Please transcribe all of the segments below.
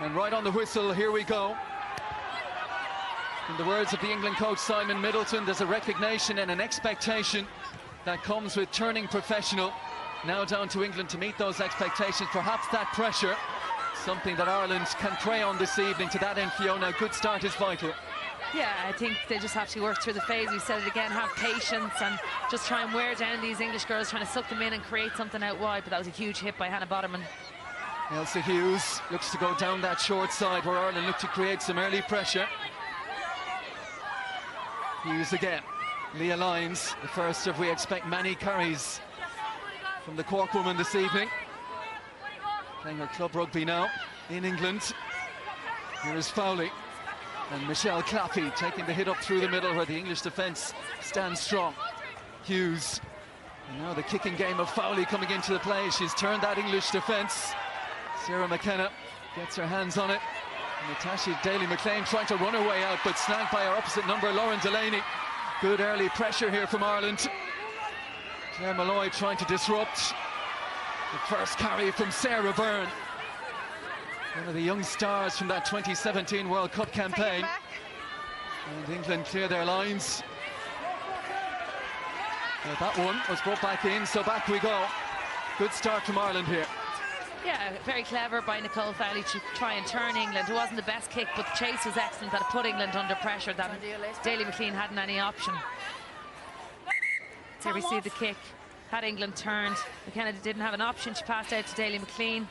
And right on the whistle, here we go. In the words of the England coach Simon Middleton, there's a recognition and an expectation that comes with turning professional. Now down to England to meet those expectations, perhaps that pressure, something that Ireland can prey on this evening. To that end, Fiona, a good start is vital. Yeah, I think they just have to work through the phase. We said it again, have patience and just try and wear down these English girls, trying to suck them in and create something out wide. But that was a huge hit by Hannah Botterman. Elsa Hughes looks to go down that short side where Ireland look to create some early pressure. Hughes again. Leah Lyons, the first of, we expect, many carries from the Cork woman this evening. Playing her club rugby now in England. Here is Fowley. And Michelle Claffey taking the hit up through the middle where the English defence stands strong. Hughes. And now the kicking game of Fowley coming into the play. She's turned that English defence. Sarah McKenna gets her hands on it. And Natasha Daly-McLean trying to run her way out, but snagged by her opposite number, Lauren Delaney. Good early pressure here from Ireland. Claire Malloy trying to disrupt. The first carry from Sarah Byrne. One of the young stars from that 2017 World Cup campaign. And England clear their lines. Well, that one was brought back in, so back we go. Good start from Ireland here. Yeah, very clever by Nicole Fowley to try and turn England. It wasn't the best kick, but the chase was excellent. That put England under pressure. That Daly-McLean hadn't any option. Here we see the kick. Had England turned. McKenna didn't have an option. She passed out to Daly-McLean.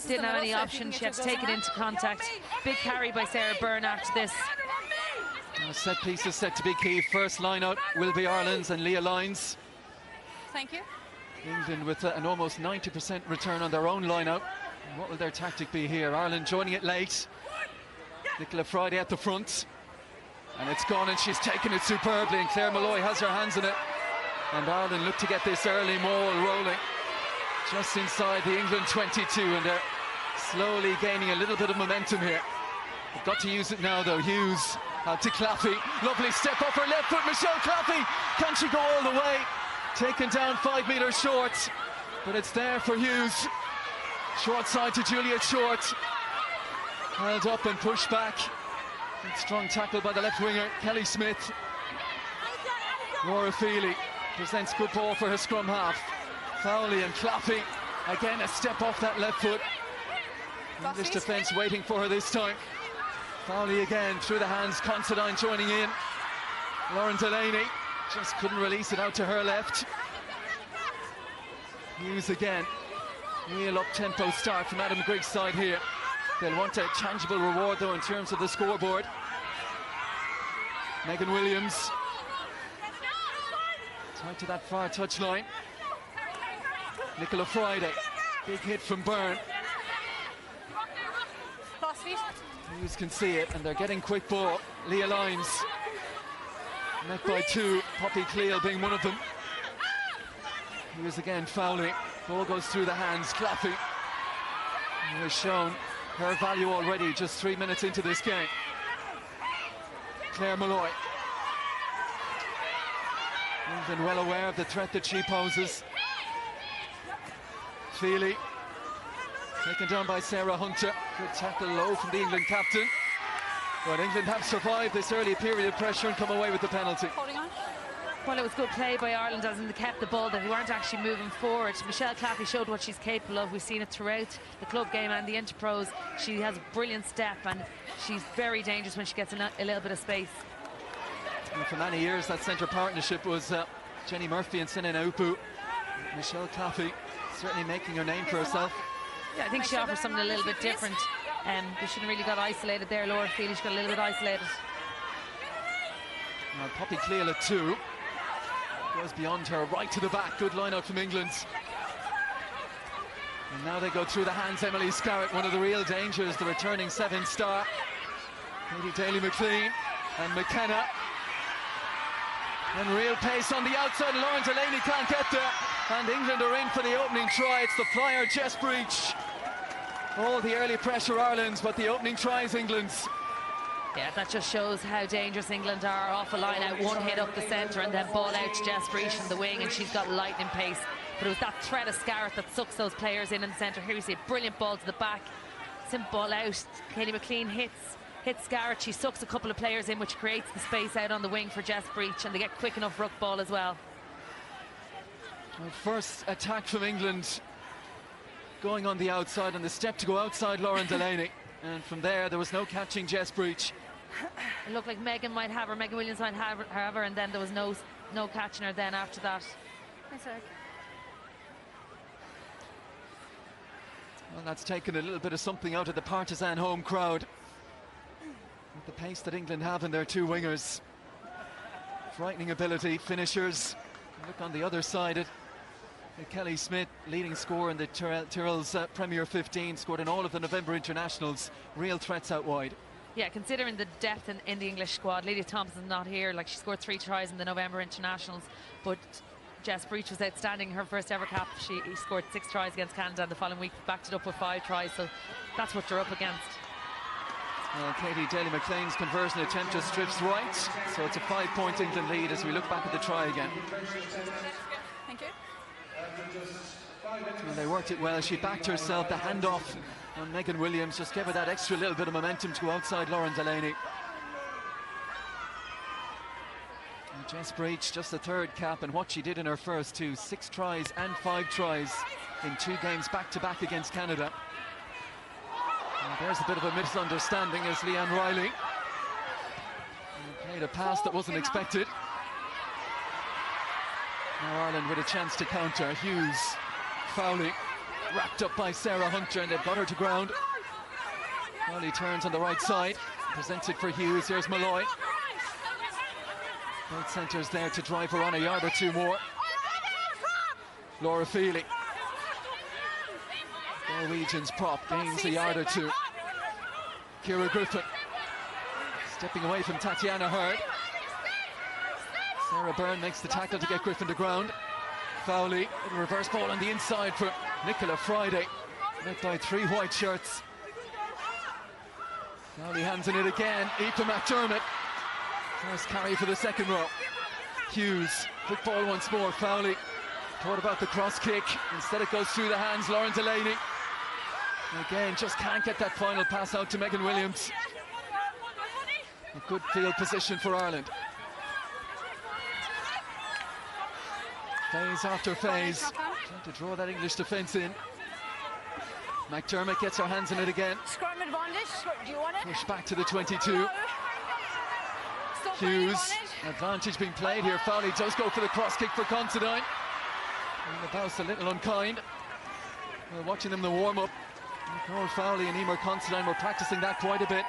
Didn't have any option. She had to take it into contact. Big carry by Sarah Byrne after this. Now set pieces set to be key. First line out will be Ireland's and Leah Lyons. Thank you. England with an almost 90% return on their own line out. And what will their tactic be here? Ireland joining it late. Nicola Friday at the front. And it's gone, and she's taken it superbly, and Claire Malloy has her hands in it. And Ireland look to get this early maul rolling just inside the England 22, and they're slowly gaining a little bit of momentum here. They've got to use it now though. Hughes out to Claffey. Lovely step off her left foot, Michelle Claffey. Can she go all the way? Taken down 5 metres short, but it's there for Hughes. Short side to Juliet Short. Held up and pushed back. And strong tackle by the left winger, Kelly Smith. Laura Feely presents good ball for her scrum half. Fowley and Claffey. Again, a step off that left foot. English defence waiting for her this time. Fowley again through the hands, Considine joining in. Lauren Delaney just couldn't release it out to her left. Hughes again. Real up-tempo start from Adam Griggs' side here. They'll want a tangible reward though in terms of the scoreboard. Megan Williams. Tied to that far touchline. Nicola Friday. Big hit from Byrne. Hughes can see it, and they're getting quick ball. Leah Lyons. Met by two, Poppy Cleal being one of them. Hughes again fouling. Ball goes through the hands. Claffey has shown her value already, just 3 minutes into this game. Claire Malloy. England well aware of the threat that she poses. Feely. Taken down by Sarah Hunter. Good tackle low from the England captain. But England have survived this early period of pressure and come away with the penalty. Well, it was good play by Ireland as in they kept the ball. They weren't actually moving forward. Michelle Claffey showed what she's capable of. We've seen it throughout the club game and the Interpros. She has a brilliant step and she's very dangerous when she gets a little bit of space. And for many years that centre partnership was Jenny Murphy and Sinen Aupu. Michelle Claffey certainly making her name for herself. Yeah, I think she offers something a little bit different. They shouldn't really got isolated there. Laura Feely, she got a little bit isolated. Now Poppy Cleal at 2. Goes beyond her, right to the back. Good line out from England. And now they go through the hands. Emily Scarrett, one of the real dangers, the returning 7-star. Katie Daly-McLean and McKenna. And real pace on the outside. Lauren Delaney can't get there. And England are in for the opening try. It's the flyer chest breach. All the early pressure Ireland's, but the opening try is England's. Yeah, that just shows how dangerous England are. Off a line out, one hit up the centre and then ball out to Jess Breach from the wing, and she's got lightning pace. But it was that threat of Scarrett that sucks those players in the centre. Here we see a brilliant ball to the back. simple ball out. Katie McLean hits Garrett. She sucks a couple of players in, which creates the space out on the wing for Jess Breach, and they get quick enough ruck ball as well. Well, first attack from England going on the outside, and the step to go outside Lauren Delaney, and from there was no catching Jess Breach. It looked like Megan Williams might have her, and then there was no catching her then after that. Well, that's taken a little bit of something out of the partisan home crowd. With the pace that England have in their two wingers. Frightening ability, finishers. Look on the other side at Kelly Smith, leading scorer in the Tyrrell's Premier 15, scored in all of the November internationals. Real threats out wide. Yeah, considering the depth in the English squad, Lydia Thompson's not here. Like, she scored 3 tries in the November internationals, but Jess Breach was outstanding. Her first ever cap, she scored 6 tries against Canada, and the following week backed it up with 5 tries, so that's what you're up against. Well, Katie Daly-McLean's conversion attempt just drifts right, so it's a 5-point England lead as we look back at the try again. Thank you. Well, they worked it well. She backed herself. The handoff on Megan Williams just gave her that extra little bit of momentum to go outside Lauren Delaney. And Jess Breach, just the 3rd cap, and what she did in her first 2, 6 tries and 5 tries in 2 games back-to-back against Canada. And there's a bit of a misunderstanding as Leanne Riley played a pass that wasn't expected. Now Ireland with a chance to counter. Hughes fouling, wrapped up by Sarah Hunter, and they've got her to ground. Riley turns on the right side, presents it for Hughes. Here's Malloy. Both centres there to drive her on a yard or 2 more. Laura Feely, Norwegian's prop, gains a yard or 2. Ciara Griffin stepping away from Tatiana Hurd. Sarah Byrne makes the tackle to get Griffin to ground. Fowley, a reverse ball on the inside for Nicola Friday, met by 3 white shirts. Fowley hands in it again. Aoife McDermott, first carry for the 2nd row. Hughes, quick ball once more. Fowley thought about the cross kick, instead it goes through the hands. Lauren Delaney again just can't get that final pass out to Megan Williams. A good field position for Ireland. Phase after phase, trying to draw that English defence in. McDermott gets her hands in it again. Scrum advantage. Do you want it? Push back to the 22. No. Hughes, advantage being played here. Fowley does go for the cross kick for Considine. And the bounce a little unkind. We're watching them the warm-up. Nicole Fowley and Emer Considine were practicing that quite a bit.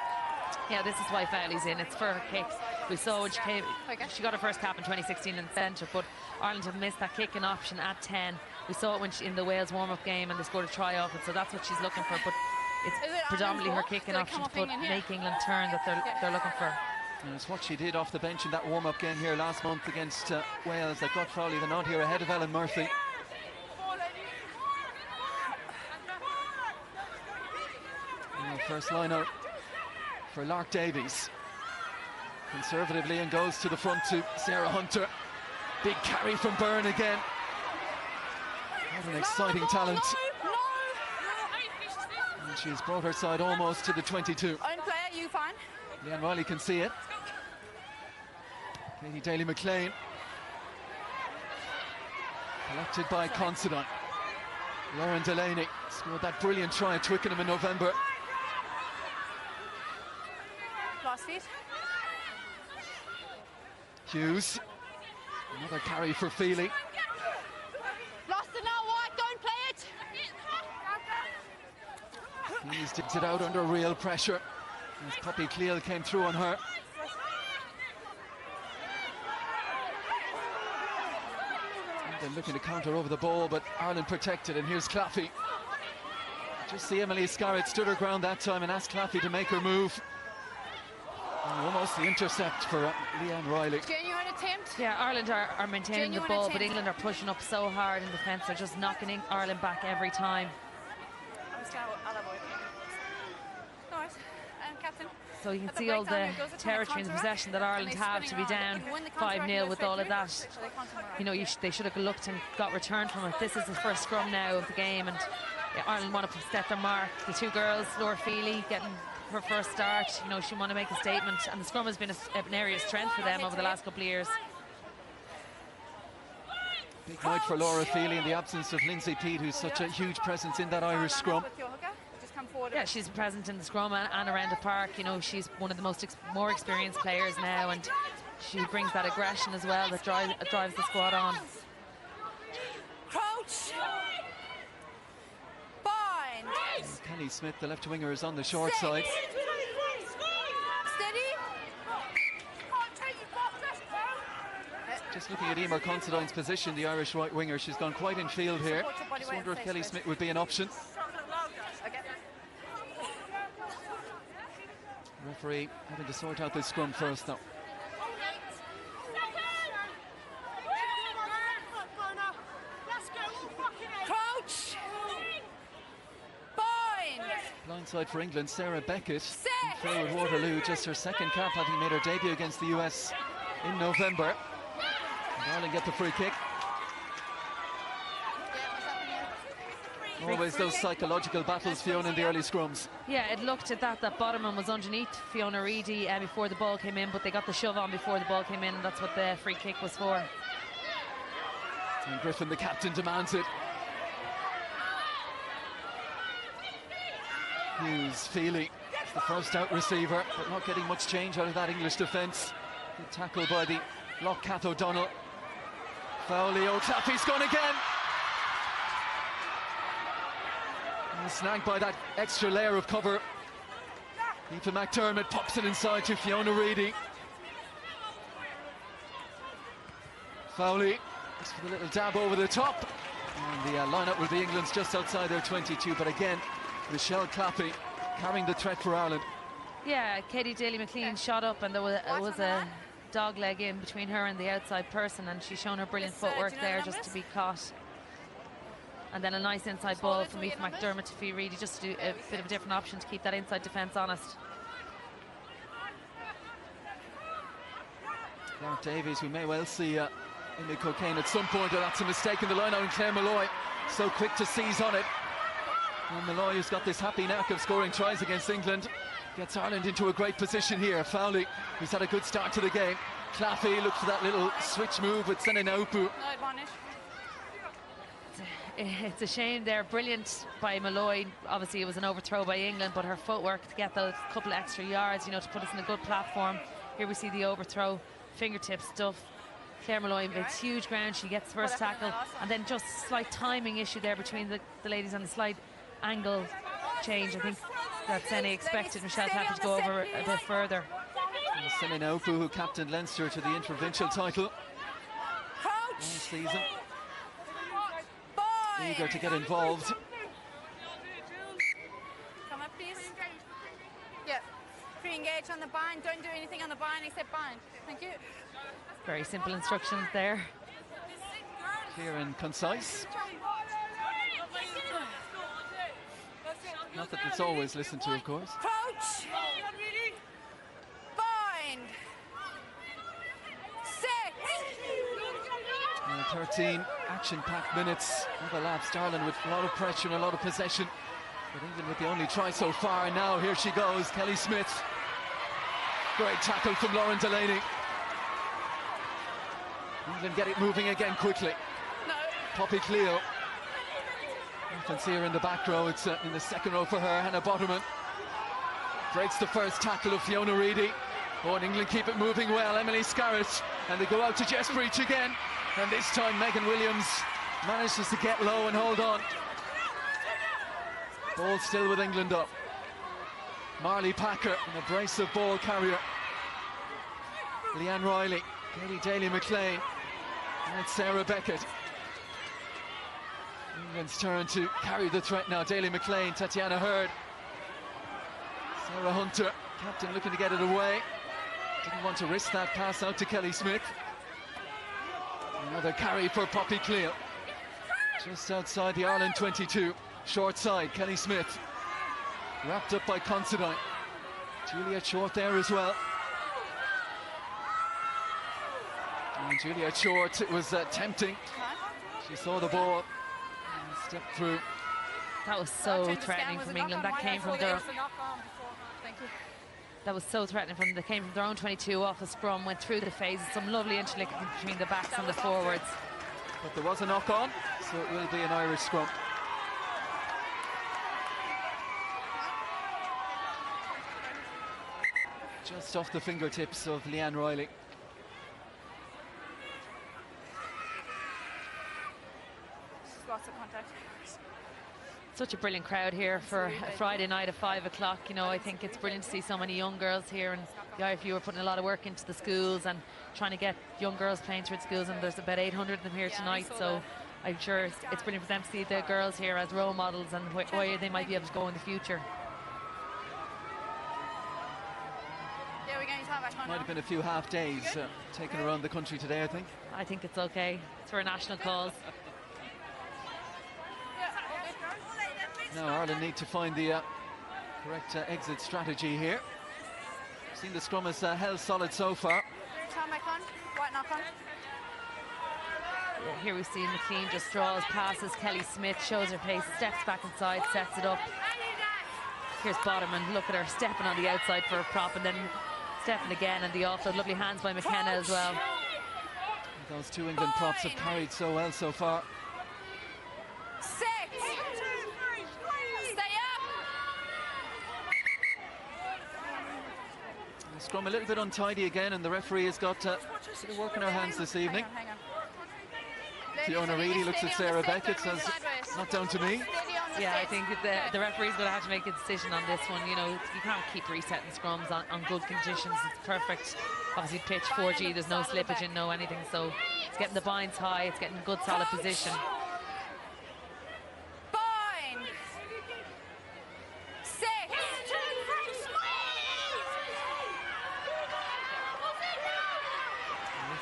Yeah, this is why Fowley's in. It's for her kicks. We saw when she came, she got her first cap in 2016 in the centre, but Ireland have missed that kicking option at 10. We saw it when in the Wales warm-up game, and they scored a try off it, so that's what she's looking for. But it's predominantly her kicking option to make England turn that they're looking for. And it's what she did off the bench in that warm-up game here last month against Wales that got Fowley the nod here ahead of Ellen Murphy. And first line out for Lark Davies. Conservatively, and goes to the front to Sarah Hunter. Big carry from Byrne again. What an exciting talent. And she's brought her side almost to the 22. Own player, you fine? Leanne Riley can see it. Katie Daly-McLean. Collected by Considine. Lauren Delaney scored that brilliant try at Twickenham in November. Last feet. Hughes. Another carry for Feely. Lost it now, White, don't play it! Hughes digs it out under real pressure as Poppy Cleal came through on her. And they're looking to counter over the ball, but Ireland protected, and here's Claffey. Just see Emily Scarrett stood her ground that time and asked Claffey to make her move. And almost the intercept for Leanne Riley. Genuine attempt. Yeah, Ireland are maintaining the ball, but England are pushing up so hard in defence. They're just knocking Ireland back every time. Captain. So you can see all the territory and the possession that Ireland have to be down 5-0 with all of that. You know, they should have looked and got returned from it. This is the first scrum now of the game, and yeah, Ireland want to set their mark. The two girls, Laura Feely getting her first start, you know, she want to make a statement, and the scrum has been an area of strength for them over the last couple of years. Big night for Laura Feely in the absence of Lindsay Peat, who's such a huge presence in that Irish scrum. Yeah, she's present in the scrum and around the park. You know, she's one of the more experienced players now, and she brings that aggression as well that drives the squad on. Crouch. Bind. Kelly Smith, the left winger, is on the short side. Steady. Just looking at Emer Considine's position, the Irish right winger, she's gone quite in field here. Just wonder if Kelly Smith would be an option. Referee having to sort out this scrum first though. Crouch. Bind. Blindside for England, Sarah Beckett in play with Waterloo, just her second cap, having made her debut against the US in November. And Ireland get the free kick. Always those psychological battles, Fiona, in the early scrums. Yeah, it looked at that Bottomman was underneath Fiona Reedy before the ball came in, but they got the shove on before the ball came in, and that's what the free kick was for. And Griffin, the captain, demands it. Hughes, Feely, the first out receiver, but not getting much change out of that English defence. Good tackle by the lock Kath O'Donnell. Fowley, O'Claffey's gone again. And snagged by that extra layer of cover. Aoife McDermott pops it inside to Fiona Reedy. Fowley, just with a little dab over the top. And the lineup will be England's just outside their 22, but again, Michelle Claffey carrying the threat for Ireland. Yeah, Katie Daly-McLean shot up, and there was a dog leg in between her and the outside person, and she's shown her brilliant footwork there just to be caught. And then a nice inside ball from Aoife McDermott to Fee Reedy, just to do a bit of a different option to keep that inside defence honest. Clark Davies, we may well see Emily Cocaine at some point, or that's a mistake in the line out, and Claire Malloy so quick to seize on it. And Malloy, who's got this happy knack of scoring tries against England, gets Ireland into a great position here. Fowley, who's had a good start to the game. Claffey looks for that little switch move with Sene Naupu. No advantage. It's a shame there, brilliant by Malloy. Obviously it was an overthrow by England, but her footwork to get those couple of extra yards, you know, to put us in a good platform. Here we see the overthrow, fingertip stuff. Claire Malloy makes huge ground, she gets first tackle, and then just slight timing issue there between the ladies, and a slight angle change. I think that Sene expected Michelle Claffey to go over a bit further. Sene Naupu, who captained Leinster to the interprovincial title last season. Eager to get involved. Come up, please. Yeah. Pre-engage on the bind. Don't do anything on the bind except bind. Thank you. Very simple instructions there. Clear and concise. Not that it's always listened to, of course. Crouch. Bind. 13 action-packed minutes have elapsed. Ireland with a lot of pressure and a lot of possession, but England with the only try so far. And now here she goes, Kelly Smith. Great tackle from Lauren Delaney. England get it moving again quickly. No. Poppy Cleo. You can see her in the back row. It's in the second row for her. Hannah Botterman breaks the first tackle of Fiona Reedy. Oh, and England keep it moving well. Emily Scarrett, and they go out to Jess Breach again. And this time Megan Williams manages to get low and hold on. Ball still with England up. Marley Packer and a brace of ball carrier. Leanne Riley, Katie Daly-McLean, and Sarah Beckett. England's turn to carry the threat now. Daly-McLean, Tatiana Hurd, Sarah Hunter, captain looking to get it away. Didn't want to risk that pass out to Kelly Smith. Another carry for Poppy Cleo. Just outside the Ireland 22. Short side, Kelly Smith. Wrapped up by Considine. Juliet Short there as well. And Juliet Short, it was tempting. She saw the ball and stepped through. That was so threatening from England. That came from their... That was so threatening from them. They came from their own 22 off a scrum, went through the phases, some lovely interlinking between the backs and the forwards. But there was a knock on, so it will be an Irish scrum. Just off the fingertips of Leanne Riley. Lots of contact. Such a brilliant crowd here for a Friday night at 5 o'clock. You know, I think it's brilliant to see so many young girls here, and the IFU are putting a lot of work into the schools and trying to get young girls playing through the schools, and there's about 800 of them here tonight, so I'm sure it's brilliant for them to see the girls here as role models and where they might be able to go in the future. Yeah, we're going to have Might have been a few half days taken around the country today, I think. I think it's okay. It's for a national cause. Now Ireland need to find the correct exit strategy here. Seen the scrum has held solid so far. Here we see McLean just draws, passes. Kelly Smith shows her pace, steps back inside, sets it up. Here's Bottomman, look at her stepping on the outside for a prop and then stepping again, and the offload. Lovely hands by McKenna as well. Those two England props have carried so well so far. Scrum a little bit untidy again, and the referee has got a bit of work in her hands this evening. Fiona Reedy looks at Sarah Beckett, says, not down to me. Yeah, I think the referee's going to have to make a decision on this one. You know, you can't keep resetting scrums on good conditions. It's perfect. Obviously pitch 4G, there's no slippage and no anything, so it's getting the binds high, it's getting good solid position.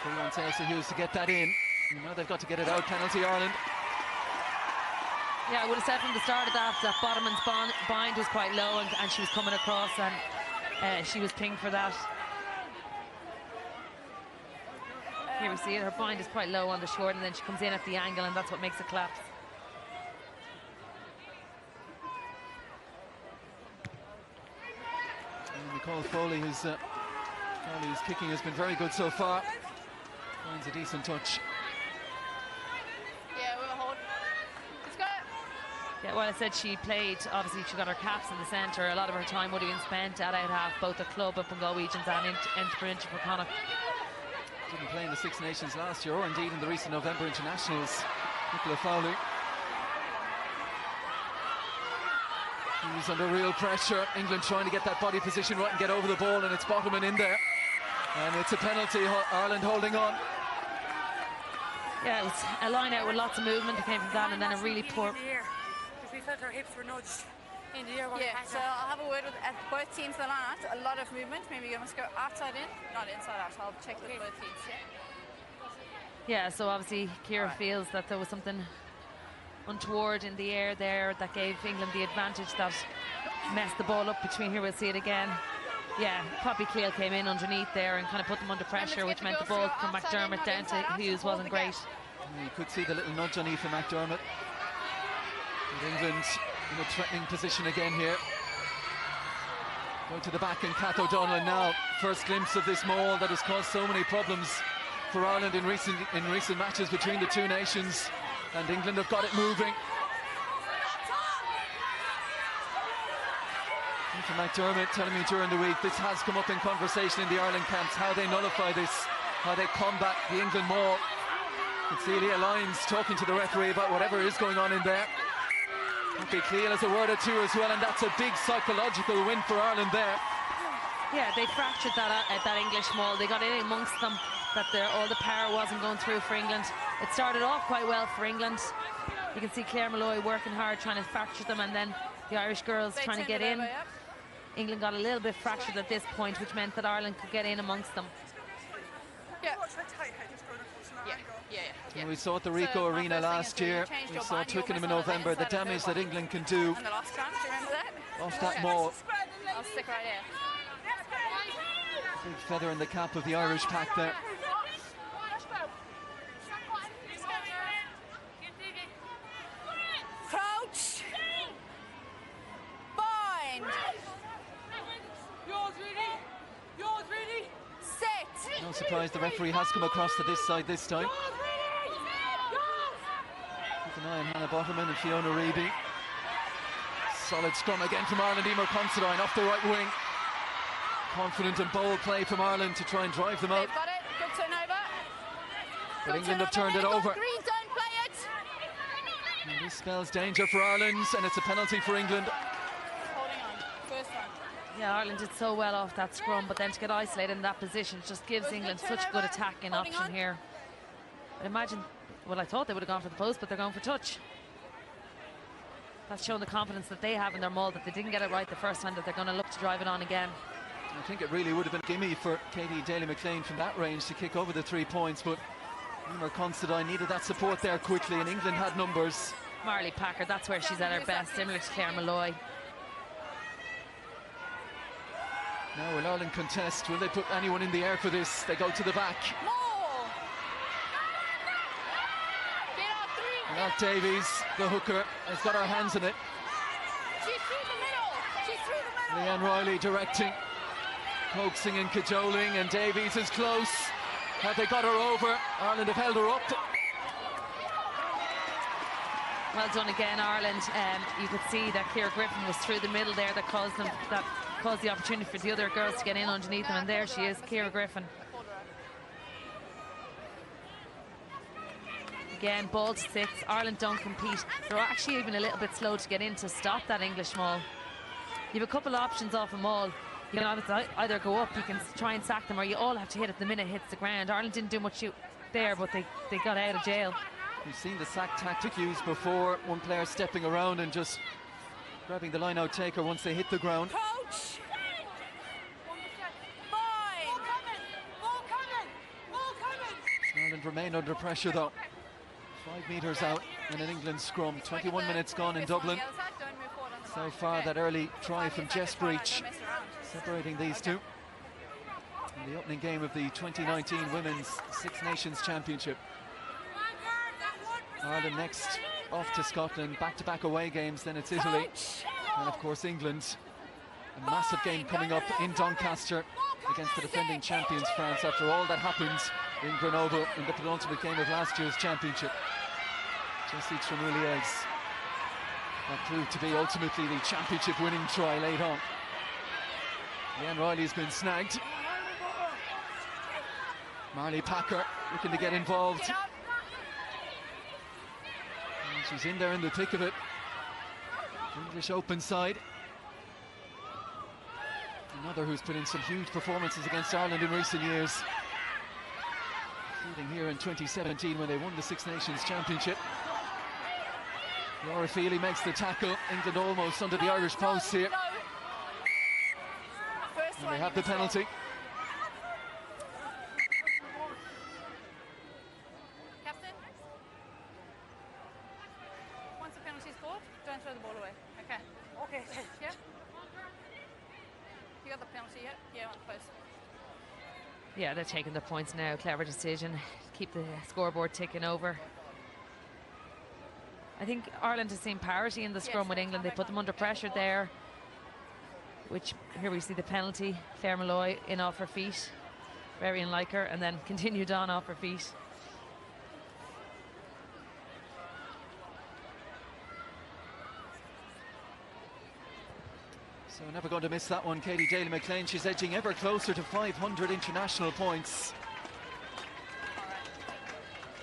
He wants Elsa Hughes to get that in. You know they've got to get it out. Penalty Ireland. Yeah, I would have said from the start of that Bottomman's bind was quite low, and she was coming across, and she was pinged for that. Here we see it, her bind is quite low on the short, and then she comes in at the angle, and that's what makes it collapse. And Nicole Foley, whose kicking has been very good so far, finds a decent touch. Yeah, we'll hold. Let's go. Yeah, well, I said she played, obviously she got her caps in the centre. A lot of her time would have been spent at out half, both at club up in Galwegians and in Connacht. Didn't play in the Six Nations last year, or indeed in the recent November internationals. Nicola Foley. He's under real pressure. England trying to get that body position right and get over the ball, and it's Bottomman in there. And it's a penalty, Ireland holding on. Yeah, it was a line out with lots of movement that came from that, and then a really poor... Because we felt our hips were nudged in the air. Yeah, so I'll have a word with both teams that line out. A lot of movement. Maybe you must go outside in, not inside out. I'll check with both teams, Yeah, so obviously Ciara feels that there was something untoward in the air there that gave England the advantage, that messed the ball up between. Here we'll see it again. Yeah, Poppy Cleal came in underneath there and kind of put them under pressure, which meant the ball from McDermott down to Hughes wasn't great. You could see the little nudge on Aoife McDermott. But England in a threatening position again here. Go to the back, and Kath O'Donnell now. First glimpse of this maul that has caused so many problems for Ireland in recent matches between the two nations. And England have got it moving. Aoife McDermott telling me during the week this has come up in conversation in the Ireland camps, how they nullify this, how they combat the England maul. And Celia Lyons talking to the referee about whatever is going on in there. Poppy Cleal has a word or two as well, and that's a big psychological win for Ireland there. Yeah, they fractured that English maul. They got in amongst them, that all the power wasn't going through for England. It started off quite well for England. You can see Claire Malloy working hard trying to fracture them, and then the Irish girls trying to get in. England got a little bit fractured at this point, which meant that Ireland could get in amongst them. And we saw at the Ricoh Arena last year, we saw Twickenham in November, the damage that England can do off that maul. I'll stick right here. Big feather in the cap of the Irish pack there. Crouch. Bind. Set. No surprise the referee has come across to this side this time. Keep an eye on Hannah Botterman and Fiona Reedy. Solid scrum again from Ireland. Emer Considine off the right wing. Confident and bold play from Ireland to try and drive them out. They've got it. Good turnover. But England have turned it over. Green, don't play it. And this spells danger for Ireland, and it's a penalty for England. Holding on. First one. Yeah, Ireland did so well off that scrum, but then to get isolated in that position just gives England such good attacking option here. But imagine, well, I thought they would have gone for the post, but they're going for touch. That's showing the confidence that they have in their maul, that they didn't get it right the first time, that they're going to look to drive it on again. I think it really would have been a gimme for Katie Daly-McLean from that range to kick over the 3 points, but Emer Considine needed that support there quickly, and England had numbers. Marley Packer, that's where she's at her best, similar to Claire Malloy. Now will Ireland contest? Will they put anyone in the air for this? They go to the back. More. Get out three. Mark Davies, the hooker, has got her hands in it. She's through the middle. She's through the middle. Leanne Riley directing, coaxing and cajoling, and Davies is close. Had they got her over, Ireland have held her up. Well done again, Ireland. You could see that Ciara Griffin was through the middle there, that caused the opportunity for the other girls to get in underneath them, and there she is, Ciara Griffin. Again, ball to 6. Ireland don't compete. They're actually even a little bit slow to get in to stop that English maul. You have a couple of options off a maul. You can either go up, you can try and sack them, or you all have to hit it the minute it hits the ground. Ireland didn't do much there, but they got out of jail. We've seen the sack tactic used before, one player stepping around and just grabbing the line-out taker once they hit the ground. Coach. Ireland remain under pressure though. 5 metres out in an England scrum. 21 minutes gone in Dublin. So far, that early try from Jess Breach separating these two in the opening game of the 2019 Women's Six Nations Championship. Ireland next off to Scotland, back-to-back away games, then it's Italy, and of course England. A massive game coming up in Doncaster against the defending champions France after all that happened in Grenoble in the penultimate game of last year's championship. Jessie Tremouliers. That proved to be ultimately the championship winning try late on. Leanne Riley's been snagged. Marley Packer looking to get involved. And she's in there in the thick of it. English open side. Another who's put in some huge performances against Ireland in recent years, including here in 2017 when they won the Six Nations Championship. Laura Feely makes the tackle. England almost under the Irish post here. And they have the penalty. Captain? Once the penalty's scored, don't throw the ball away. Okay. Okay. Yeah? You got the penalty yet? Yeah, on the post. Yeah, they're taking the points now. Clever decision. Keep the scoreboard ticking over. I think Ireland has seen parity in the scrum with England. They put them under pressure there, which here we see the penalty. Claire Malloy in off her feet, very unlike her, and then continued on off her feet. So never going to miss that one, Katie Daly-McLean. She's edging ever closer to 500 international points.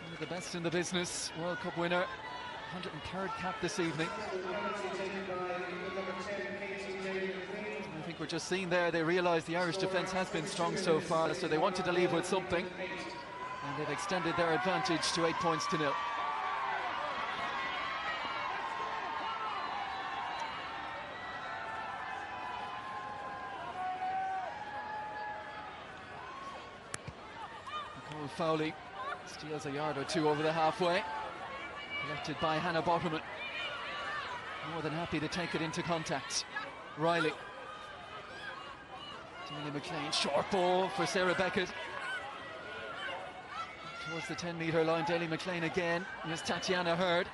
One of the best in the business, World Cup winner. 103rd cap this evening. I think we're just seeing there, they realise the Irish defence has been strong so far, so they wanted to leave with something, and they've extended their advantage to 8 points to 0. Nicole Fowley steals a yard or two over the halfway. Collected by Hannah Botterman. More than happy to take it into contact. Riley. Daly-McLean, short ball for Sarah Beckett. Towards the 10-metre line, Daly-McLean again. Here's Tatiana Hurd.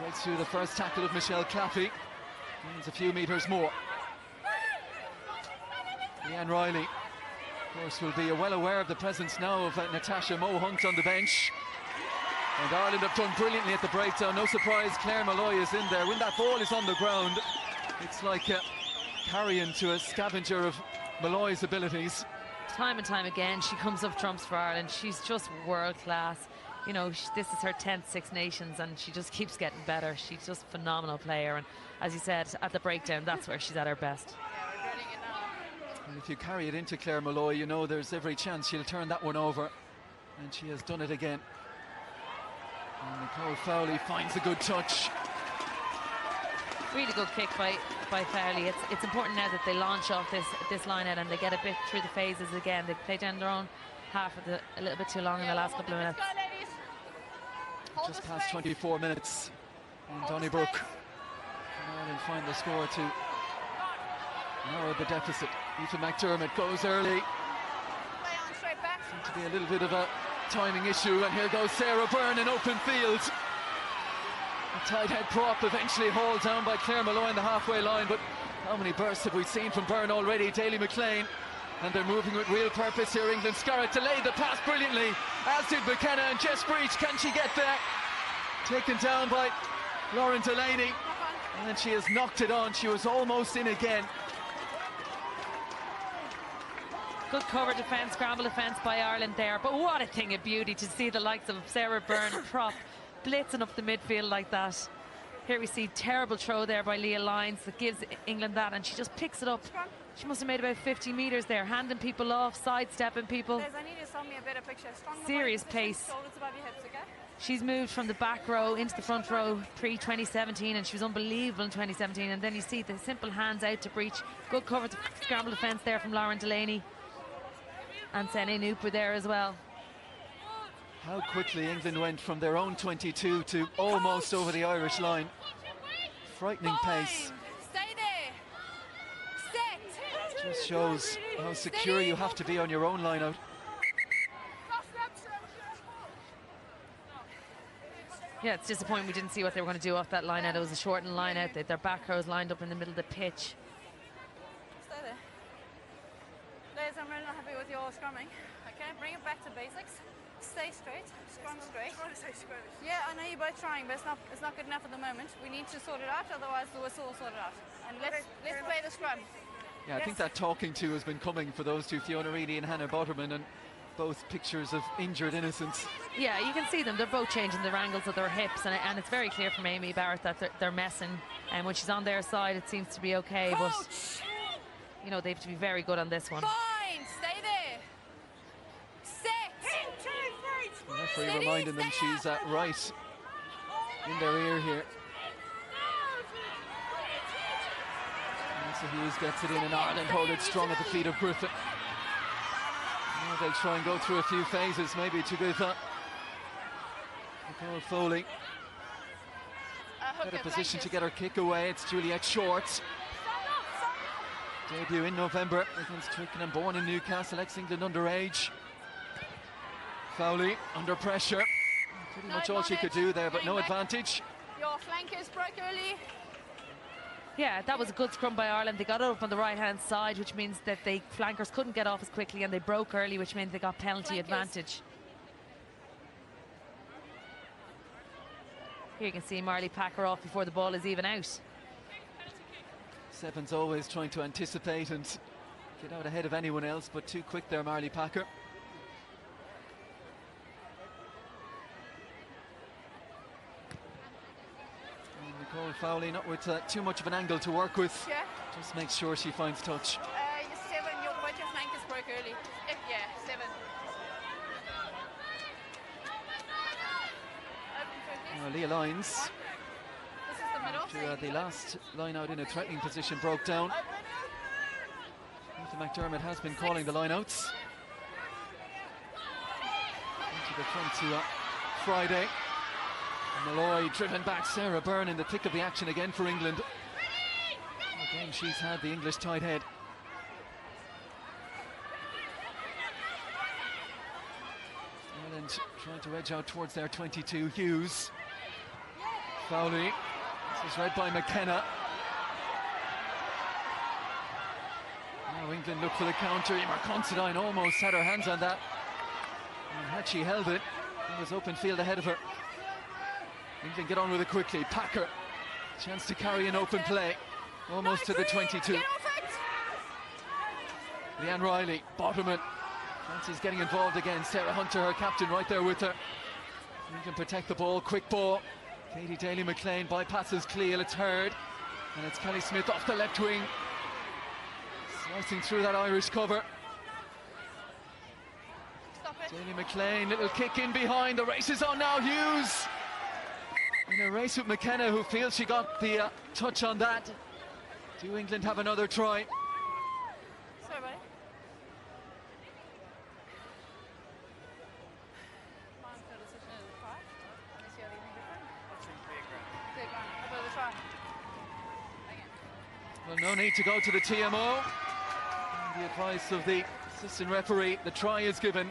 Breaks through the first tackle of Michelle Claffey. Gains a few metres more. Leanne Riley, of course, will be well aware of the presence now of Natasha Mohunt on the bench. And Ireland have done brilliantly at the breakdown. No surprise, Claire Malloy is in there. When that ball is on the ground, it's like carrying to a scavenger of Malloy's abilities. Time and time again, she comes up trumps for Ireland. She's just world class. You know, this is her 10th Six Nations, and she just keeps getting better. She's just a phenomenal player, and as you said, at the breakdown, that's where she's at her best. Yeah, we're getting it now. And if you carry it into Claire Malloy, you know there's every chance she'll turn that one over, and she has done it again. And Nicole Fowley finds a good touch. Really good kick by Fowley. It's important now that they launch off this line out and they get a bit through the phases again. They played down their own half of a little bit too long in the last couple of minutes. Just past 24 minutes in Donnybrook. And Ireland find the score to narrow the deficit. Aoife McDermott goes early. Seems to be a little bit of a timing issue, and here goes Sarah Byrne in open field. A tight head prop eventually hauled down by Claire Malloy in the halfway line, but how many bursts have we seen from Byrne already? Daly McLean, and they're moving with real purpose here. England. Scarrett delayed the pass brilliantly, as did McKenna, and Jess Breach, can she get there? Taken down by Lauren Delaney, and then she has knocked it on. She was almost in again. Good cover defence, scramble defence by Ireland there, but what a thing of beauty to see the likes of Sarah Byrne prop blitzing up the midfield like that. Here we see terrible throw there by Leah Lyons that gives England that, and she just picks it up. She must have made about 50 metres there, handing people off, sidestepping people. I need you to show me a better picture. Serious pace. Shoulders above your hips, okay? She's moved from the back row into the front row pre-2017, and she was unbelievable in 2017. And then you see the simple hands out to Breach. Good cover to scramble defence there from Lauren Delaney. And Sene Noop were there as well. How quickly England went from their own 22 to almost over the Irish line. Frightening pace. Stay there. Set. Just shows how secure you have to be on your own line out. Yeah, it's disappointing we didn't see what they were going to do off that line out. It was a shortened line out. Their back rows lined up in the middle of the pitch. Stay there. Liz, I'm really not happy with your scrumming. Okay, bring it back to basics. Stay straight, scrum straight. Yeah, I know you're both trying, but it's not good enough at the moment. We need to sort it out, otherwise the whistle will sort it out. And let's play the scrum. Yeah, I think that talking to has been coming for those two, Fiona Reedy and Hannah Butterman, and both pictures of injured innocence. Yeah, you can see them. They're both changing the angles of their hips, and it's very clear from Amy Barrett that they're messing. And when she's on their side, it seems to be okay. Coach! But you know, they have to be very good on this one. Fine, stay there. Set. The referee reminding them she's right in their ear here. So Hughes gets it in, and Ireland hold it strong at the feet of Griffin. Now they'll try and go through a few phases, maybe to give Nicole Foley better position to get her kick away. It's Juliet Short. Debut in November against Twickenham, born in Newcastle, ex-England underage. Fowley under pressure. Pretty much all she could do there, but no advantage. Your flankers broke early. Yeah, that was a good scrum by Ireland. They got it up on the right-hand side, which means that the flankers couldn't get off as quickly, and they broke early, which meant they got penalty advantage. Here you can see Marley Packer off before the ball is even out. Seven's always trying to anticipate and get out ahead of anyone else, but too quick there, Marley Packer. Nicole Fowley not with too much of an angle to work with. Yeah. Just make sure she finds touch. Seven, both your flankers broke early. Yeah, seven. Leah Lyons, This is the middle. after the last line out in a threatening position, broke down. Aoife McDermott has been calling the line outs. Into the front to Friday. Malloy driven back. Sarah Byrne in the thick of the action again for England. Again, she's had the English tight head. Ireland trying to edge out towards their 22. Hughes. Fowley. This is read by McKenna. England look for the counter. Emer Considine almost had her hands on that. And had she held it, it was open field ahead of her. England get on with it quickly. Packer, chance to carry an open play. Almost to the 22. Leanne Riley, Bottomman. Fancy's getting involved again. Sarah Hunter, her captain, right there with her. England protect the ball, quick ball. Katie Daly-McLean bypasses Cleal, it's Hurd. And it's Kelly Smith off the left wing. Slicing through that Irish cover. Daly-McLean, little kick in behind. The race is on now, Hughes. In a race with McKenna, who feels she got the touch on that. Do England have another try? Sorry, buddy. Well, no need to go to the TMO. And the advice of the assistant referee, the try is given.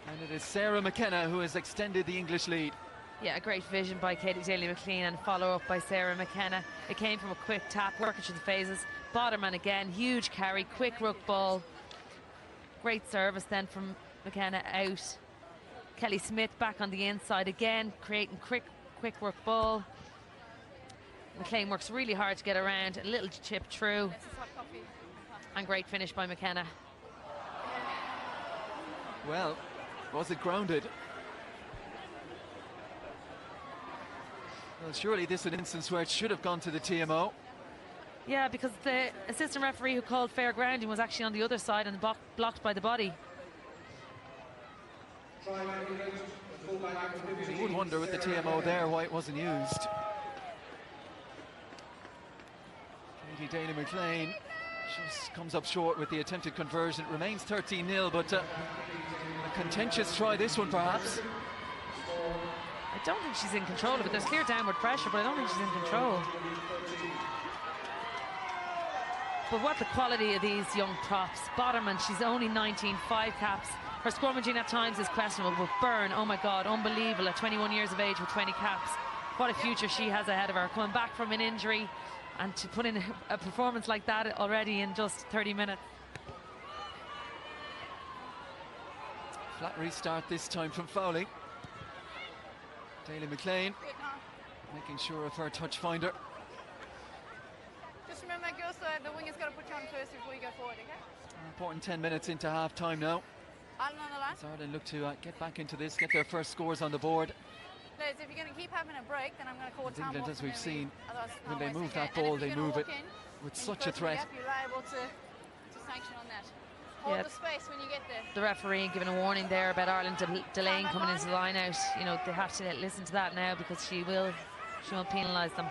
And it is Sarah McKenna who has extended the English lead. Yeah, a great vision by Katie Daly-McLean and follow-up by Sarah McKenna. It came from a quick tap, working through the phases. Bottomman again, huge carry, quick ruck ball. Great service then from McKenna out. Kelly Smith back on the inside again, creating quick work ball. McLean works really hard to get around, a little chip through. And great finish by McKenna. Well, was it grounded? Well, surely this is an instance where it should have gone to the TMO. Yeah, because the assistant referee who called fair grounding was actually on the other side and blocked by the body. You would wonder with the TMO there why it wasn't used. Katie Daly-McLean just comes up short with the attempted conversion. It remains 13-0, but a contentious try this one perhaps. I don't think she's in control of it. There's clear downward pressure, but I don't think she's in control. But what the quality of these young props. Bottomman, she's only 19, 5 caps. Her scrummaging at times is questionable, but Byrne, oh my God, unbelievable at 21 years of age with 20 caps. What a future she has ahead of her. Coming back from an injury and to put in a performance like that already in just 30 minutes. Flat restart this time from Fowley. Daly-McLean making sure of her touch finder. Just remember, girls, the winger's got to put you on first before you go forward, okay? Important 10 minutes into half time now. Ireland on the line. As Ireland look to get back into this, get their first scores on the board. Ladies, if you're going to keep having a break, then I'm going to call time England, off. as we've seen, when when they move that ball, they move it with such a threat. You're liable to sanction on that. Hold the space when you get there. The referee giving a warning there about Ireland delaying coming into the line out. You know, they have to listen to that now because she will penalise them.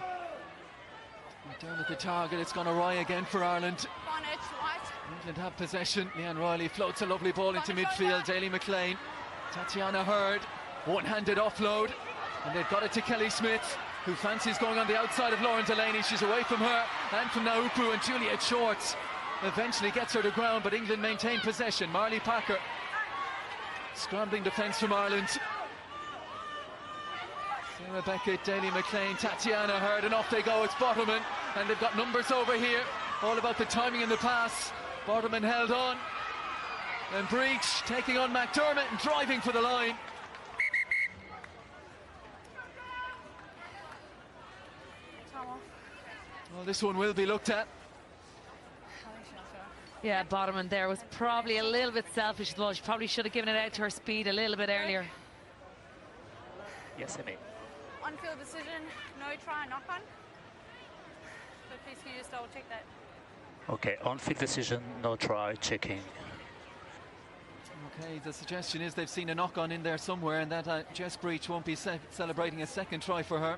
Down at the target, it's gone awry again for Ireland. Bonnet, White. England have possession. Leanne Riley floats a lovely ball into midfield. Daly-McLean, Tatiana Hurd, one-handed offload, and they've got it to Kelly Smith, who fancies going on the outside of Lauren Delaney. She's away from her and from Naupu, and Juliet Shorts eventually gets her to ground, but England maintain possession. Marley Packer, scrambling defence from Ireland. Sarah Beckett, Daly-McLean, Tatiana Hurd, and off they go. It's Bottomman, and they've got numbers over here. All about the timing in the pass. Bottomman held on, and Breach taking on McDermott and driving for the line. Well, this one will be looked at. Yeah, Bottomman there was probably a little bit selfish as well. She probably should have given it out to her speed a little bit earlier. Yes, Emmy. On-field decision, no try, knock on. So please can you just double check that? Okay, on-field decision, no try, checking. Okay, the suggestion is they've seen a knock-on in there somewhere, and that Jess Breach won't be celebrating a second try for her.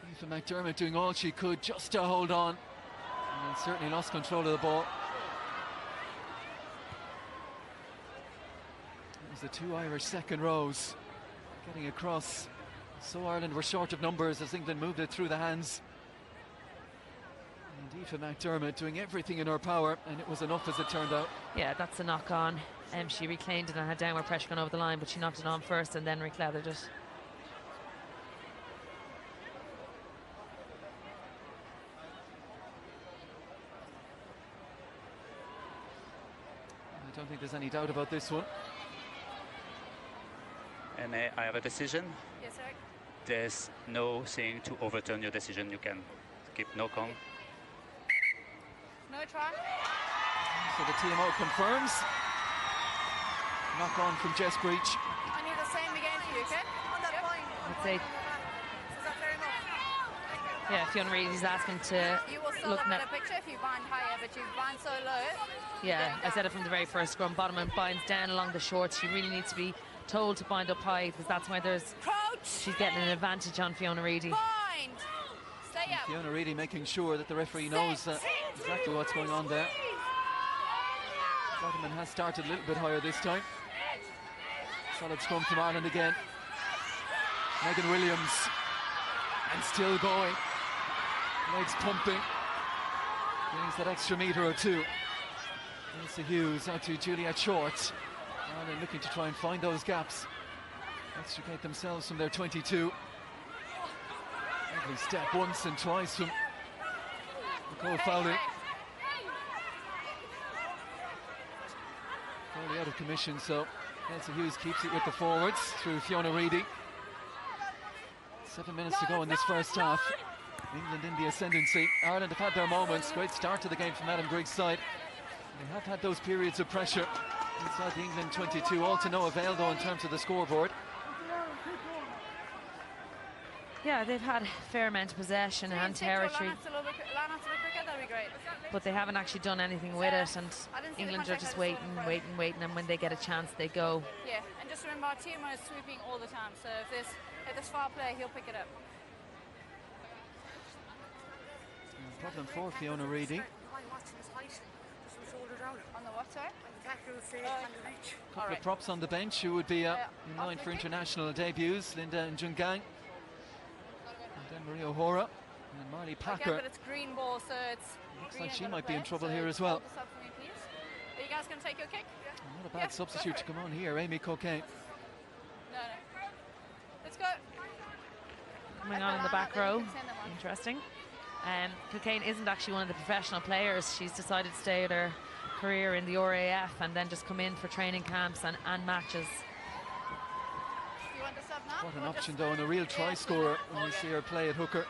Aoife McDermott doing all she could just to hold on, and certainly lost control of the ball. There's the two Irish second rows getting across. So Ireland were short of numbers as England moved it through the hands. And Aoife McDermott doing everything in her power, and it was enough as it turned out. Yeah, that's a knock on. She reclaimed it and had downward pressure going over the line, but she knocked it on first and then reclathered it. don't think there's any doubt about this one. And I have a decision. Yes, sir. There's no thing to overturn your decision. You can keep no count. No try. So the TMO confirms. Knock on from Jess Breach. I need the same again for you, okay? On that point. I'd say, Is that fair enough? yeah, Fiona Reedy's asking to You will still look have a at. better picture if you bind higher, but you bind so low. Yeah, I said it from the very first scrum. Bottom binds down along the shorts. She really needs to be told to bind up high, because that's why she's getting an advantage on Fiona Reedy. Bind. Stay up. Fiona Reedy making sure that the referee knows exactly what's going on there. Bottom has started a little bit higher this time. Solid scrum from Ireland again. Megan Williams, and still going. Legs pumping. Gains that extra metre or two. Elsa Hughes out to Juliet Short. Ireland looking to try and find those gaps. Extricate themselves from their 22. Lovely step once and twice from Nicole Fowley. Fowley out of commission, so Elsa Hughes keeps it with the forwards through Fiona Reedy. 7 minutes to go in this first half. England in the ascendancy. Ireland have had their moments. Great start to the game from Adam Griggs' side. They have had those periods of pressure inside the England 22, all to no avail though in terms of the scoreboard. Yeah, they've had a fair amount of possession and territory, but they haven't actually done anything with it, and England are just waiting, and when they get a chance, they go. Yeah, and just remember, our TMO is sweeping all the time, so if there's foul play, he'll pick it up. Problem for Fiona Reedy. On the what, sorry? Couple of props on the bench who would be in line for international debuts. Linda Njungang, and then Marie O'Hora, and Marley Packer. Okay, but it's green ball, so it's Looks green like she and might be in red, trouble so here as well. hold this up for me, please. Are you guys going to take your kick? Not a bad substitute to come on here, Amy Cocaine. No. Let's go. Coming on in the back row. Interesting. Cocaine isn't actually one of the professional players. She's decided to stay with her career in the RAF and then just come in for training camps and matches. You want this up now? What an option though, and a real try scorer when you see her play at hooker.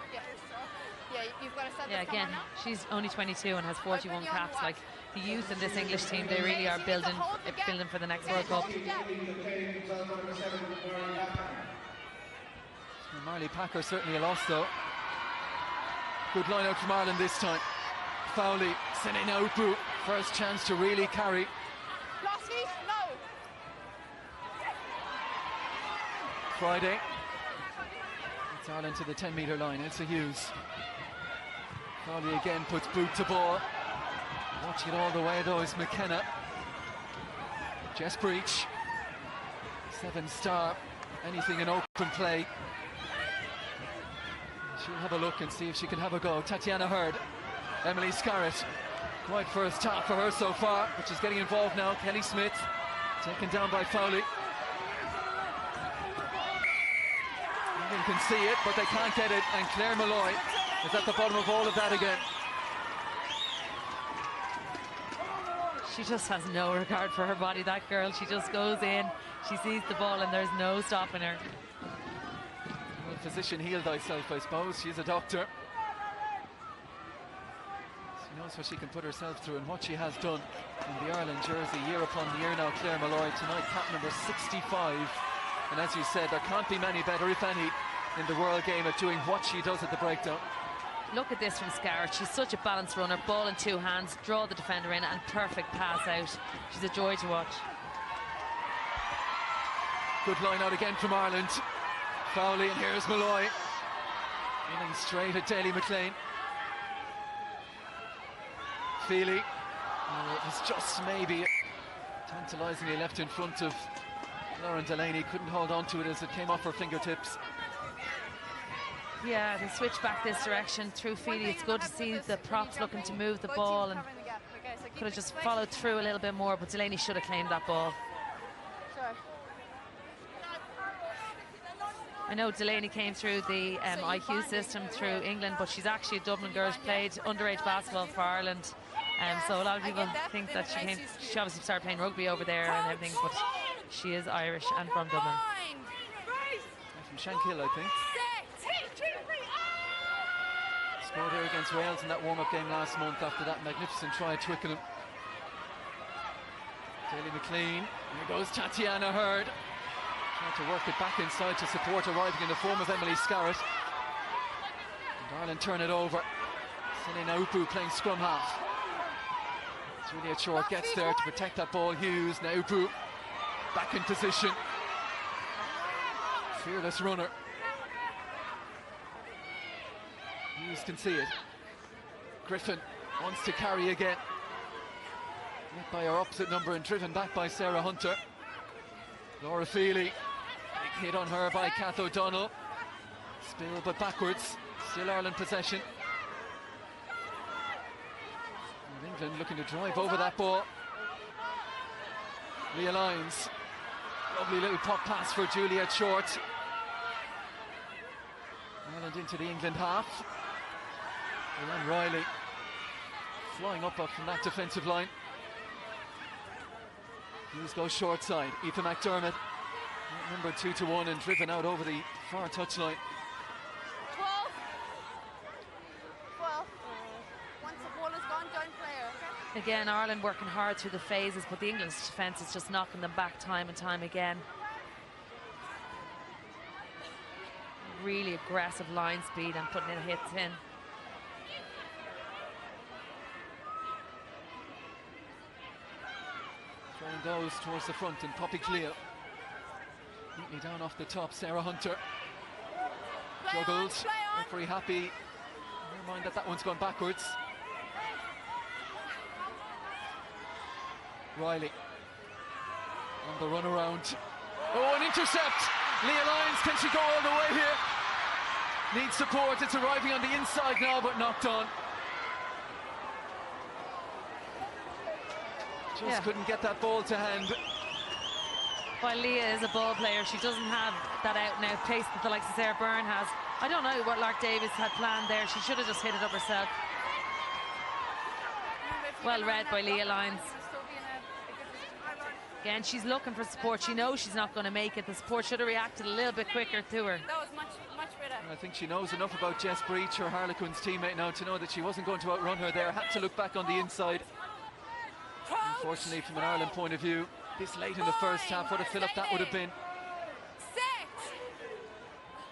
Yeah, you've got to set Yeah, again, she's only 22 and has 41 caps. Like, the youth in this English team, they really are building for the next World Cup. And Marley Packer certainly a loss though. Good line out from Ireland this time. Fowley, Senena Upu, first chance to really carry. Last feet? No. Friday. It's Ireland to the 10-metre line. Elsa Hughes. Fowley again puts boot to ball. Watching it all the way though is McKenna. Jess Breach. 7-star. Anything in open play. She'll have a look and see if she can have a go. Tatiana Hurd. Emily Scarrett. Quite first half for her so far, but she's getting involved now. Kelly Smith taken down by Fowley. England can see it, but they can't get it, and Claire Malloy is at the bottom of all of that again. She just has no regard for her body, that girl. She just goes in, she sees the ball, and there's no stopping her. Well, physician, heal thyself, I suppose. She's a doctor. She knows what she can put herself through and what she has done in the Ireland jersey year upon year now. Claire Malloy tonight, cap number 65. And as you said, there can't be many better, if any, in the world game at doing what she does at the breakdown. Look at this from Scarrett. She's such a balanced runner. Ball in two hands, draw the defender in, and perfect pass out. She's a joy to watch. Good line out again from Ireland. Fowley, and here's Malloy. In and straight at Daly McLean. Feely was just maybe tantalisingly left in front of Lauren Delaney. Couldn't hold on to it as it came off her fingertips. Yeah, they switch back this direction through Feely. It's good to see the props looking to move the ball, and could have just followed through a little bit more, but Delaney should have claimed that ball. I know Delaney came through the IQ system through England, but she's actually a Dublin girl. She played underage basketball for Ireland So a lot of people think that she obviously started playing rugby over there and everything, but she is Irish and from Dublin. From Shankill, I think. Scored here against Wales in that warm-up game last month after that magnificent try at Twickenham. Daly McLean, here goes Tatiana Hurd. Trying to work it back inside to support arriving in the form of Emily Scarrett. And Ireland turn it over. Selena Upu playing scrum half. Juliet Short gets there to protect that ball. Hughes, now Upu back in position. Fearless runner. Hughes can see it. Griffin wants to carry again. Met by her opposite number and driven back by Sarah Hunter. Laura Feely, big hit on her by Kath O'Donnell. Spill but backwards, still Ireland possession. And England looking to drive over that ball. Leah Lyons, lovely little pop pass for Juliet Short. Ireland into the England half. And Riley flying up from that defensive line. Hughes goes short side. Aoife McDermott, number 2-1 and driven out over the far touchline. 12. Once the ball is gone, don't play her, okay? Again, Ireland working hard through the phases, but the English defence is just knocking them back time and time again. Really aggressive line speed and putting in hits in. Throwing goes towards the front and Poppy Cleo. Neatly down off the top, Sarah Hunter. Juggles, not very happy. Never mind that one's gone backwards. Riley on the run around. Oh, an intercept! Leah Lyons, can she go all the way here? Needs support, it's arriving on the inside now, but knocked on. Just couldn't get that ball to hand. While Leah is a ball player, she doesn't have that out and out pace that the likes of Sarah Byrne has. I don't know what Lark Davis had planned there. She should have just hit it up herself. Well read by Leah Lyons. Again, she's looking for support. She knows she's not going to make it. The support should have reacted a little bit quicker to her. That was much better. And I think she knows enough about Jess Breach, her Harlequins teammate, now to know that she wasn't going to outrun her there. Had to look back on the inside. Unfortunately, from an Ireland point of view, this late in the first half, what a fill-up that would have been.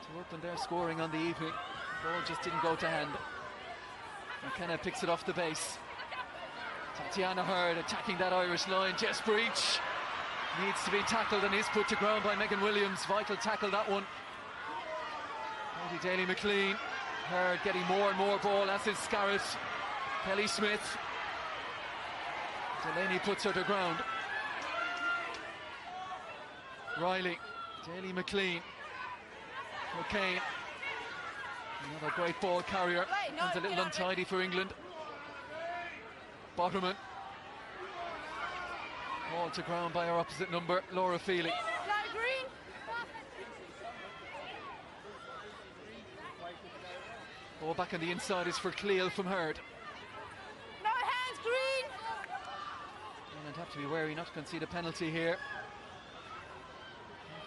To open their scoring on the evening. The ball just didn't go to hand. McKenna picks it off the base. Tatiana Hurd attacking that Irish line. Jess Breach needs to be tackled and is put to ground by Megan Williams. Vital tackle, that one. Lady Daly McLean. Hurd getting more and more ball, as is Scarrett. Kelly Smith. Delaney puts her to ground. Riley, Daly McLean, O'Kane, another great ball carrier. Comes a little untidy for England. Botterman, ball to ground by her opposite number, Laura Feely. Ball back on the inside is for Cleel from Hurd. No hands, Green! Ireland have to be wary not to concede a penalty here.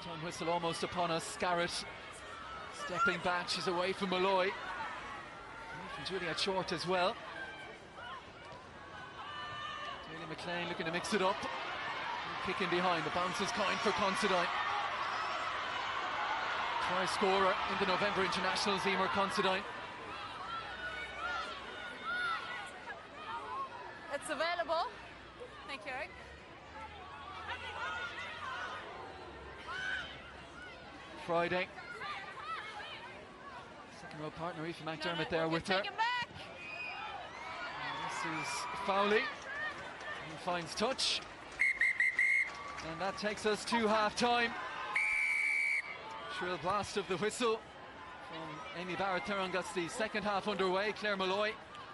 Time whistle almost upon us. Scarrett stepping back, she's away from Malloy. Away from Juliet Short as well. Daly McLean looking to mix it up. Kick in behind, the bounce is kind for Considine. Try scorer in the November internationals, Emer Considine. It's available. Thank you, Eric. Friday. Second row partner, Aoife McDermott there with her. This is Fowley. He finds touch. And that takes us to half-time. Shrill blast of the whistle from Amy Barrett-Theron gets the second half underway. Claire Malloy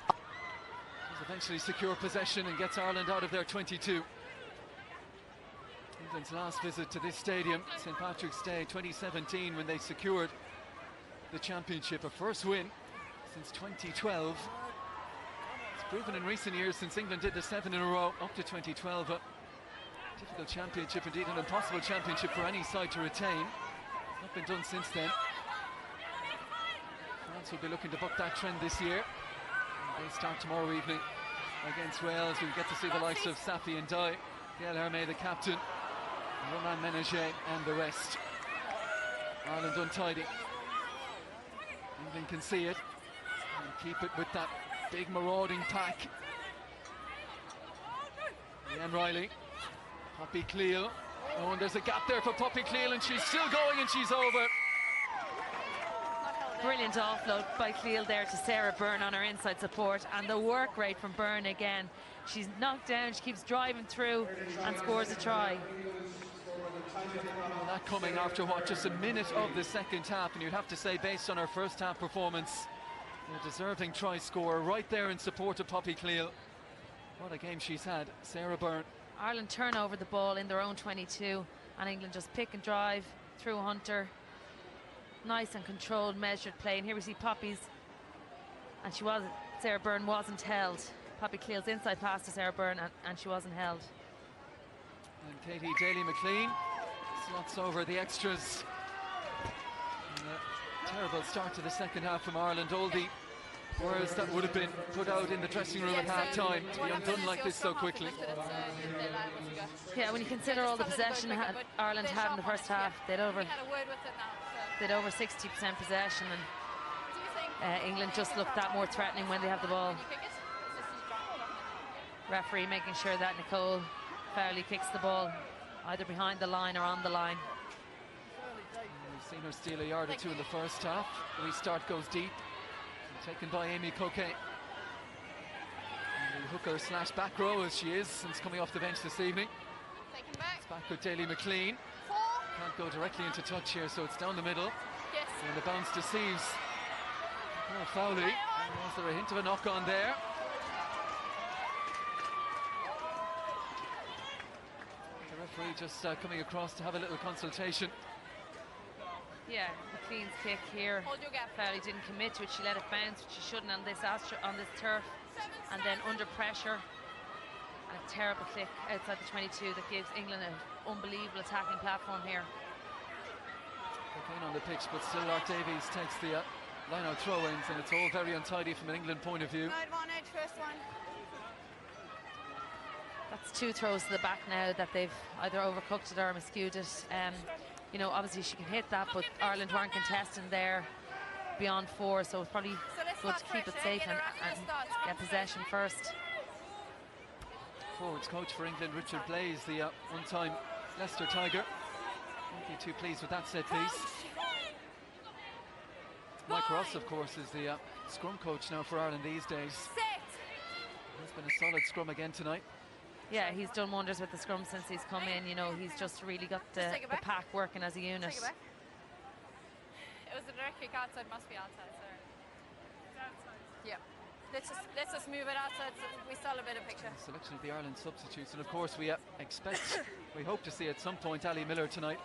does eventually secure possession and gets Ireland out of their 22. England's last visit to this stadium, St Patrick's Day 2017, when they secured the championship, a first win since 2012. It's proven in recent years, since England did the 7 in a row up to 2012, a difficult championship, indeed an impossible championship for any side to retain. Not been done since then. France will be looking to buck that trend this year. And they start tomorrow evening against Wales. We get to see the likes of Safi and Dye, Gail Hermé, the captain, Romain Ménager and the rest. Ireland untidy. England can see it and keep it with that big marauding pack. Leanne Riley, Poppy Cleal. Oh, and there's a gap there for Poppy Cleal, and she's still going, and she's over. Brilliant offload by Cleal there to Sarah Byrne on her inside support, and the work rate from Byrne again. She's knocked down, she keeps driving through and scores a try. Well, that coming after what, just a minute of the second half, and you'd have to say, based on her first half performance, a deserving try scorer right there in support of Poppy Cleal. What a game she's had, Sarah Byrne. Ireland turn over the ball in their own 22, and England just pick and drive through Hunter. Nice and controlled, measured play, and here we see Poppy's, and Sarah Byrne wasn't held. Poppy Cleal's inside pass to Sarah Byrne, and she wasn't held. And Katie Daly-McLean slots over the extras. And a terrible start to the second half from Ireland. All the words that would have been put out in the dressing room at half-time to be undone like this so quickly. Yeah, when you consider all the possession Ireland had in the first half, they'd over 60% possession, and England just looked that more threatening when they have the ball. Referee making sure that Nicole Fowley kicks the ball either behind the line or on the line. We've seen her steal a yard or two in the first half. The restart goes deep, taken by Amy Coquet. And the hooker slash back row as she is since coming off the bench this evening. It's back with Daly-McLean. Can't go directly into touch here, so it's down the middle. Yes. And the bounce deceives. Oh, Fowley. Was there a hint of a knock on there? The referee just coming across to have a little consultation. Yeah, McLean's kick here. Hold your gap. Fowley didn't commit to it. She let it bounce, which she shouldn't on this turf. And then under pressure, and a terrible flick outside the 22 that gives England an unbelievable attacking platform here. Cocaine on the pitch, but still Lark Davies takes the line-out throw-ins, and it's all very untidy from an England point of view. No advantage, first one. That's 2 throws to the back now that they've either overcooked it or miscued it. You know, obviously she can hit that, but Ireland weren't contesting there beyond 4, so it's probably good to keep it safe and get possession first. Forwards coach for England, Richard Blaze, the one-time Leicester Tiger. Won't be too pleased with that set piece. Mike Ross, of course, is the scrum coach now for Ireland these days. It's been a solid scrum again tonight. Yeah, he's done wonders with the scrum since he's come in. You know, he's just really got the pack working as a unit. It was a direct kick outside, must be outside, sorry. Yeah. Let's just move it outside so we still have a better picture. Selection of the Ireland substitutes, and of course we we hope to see at some point Ali Miller tonight.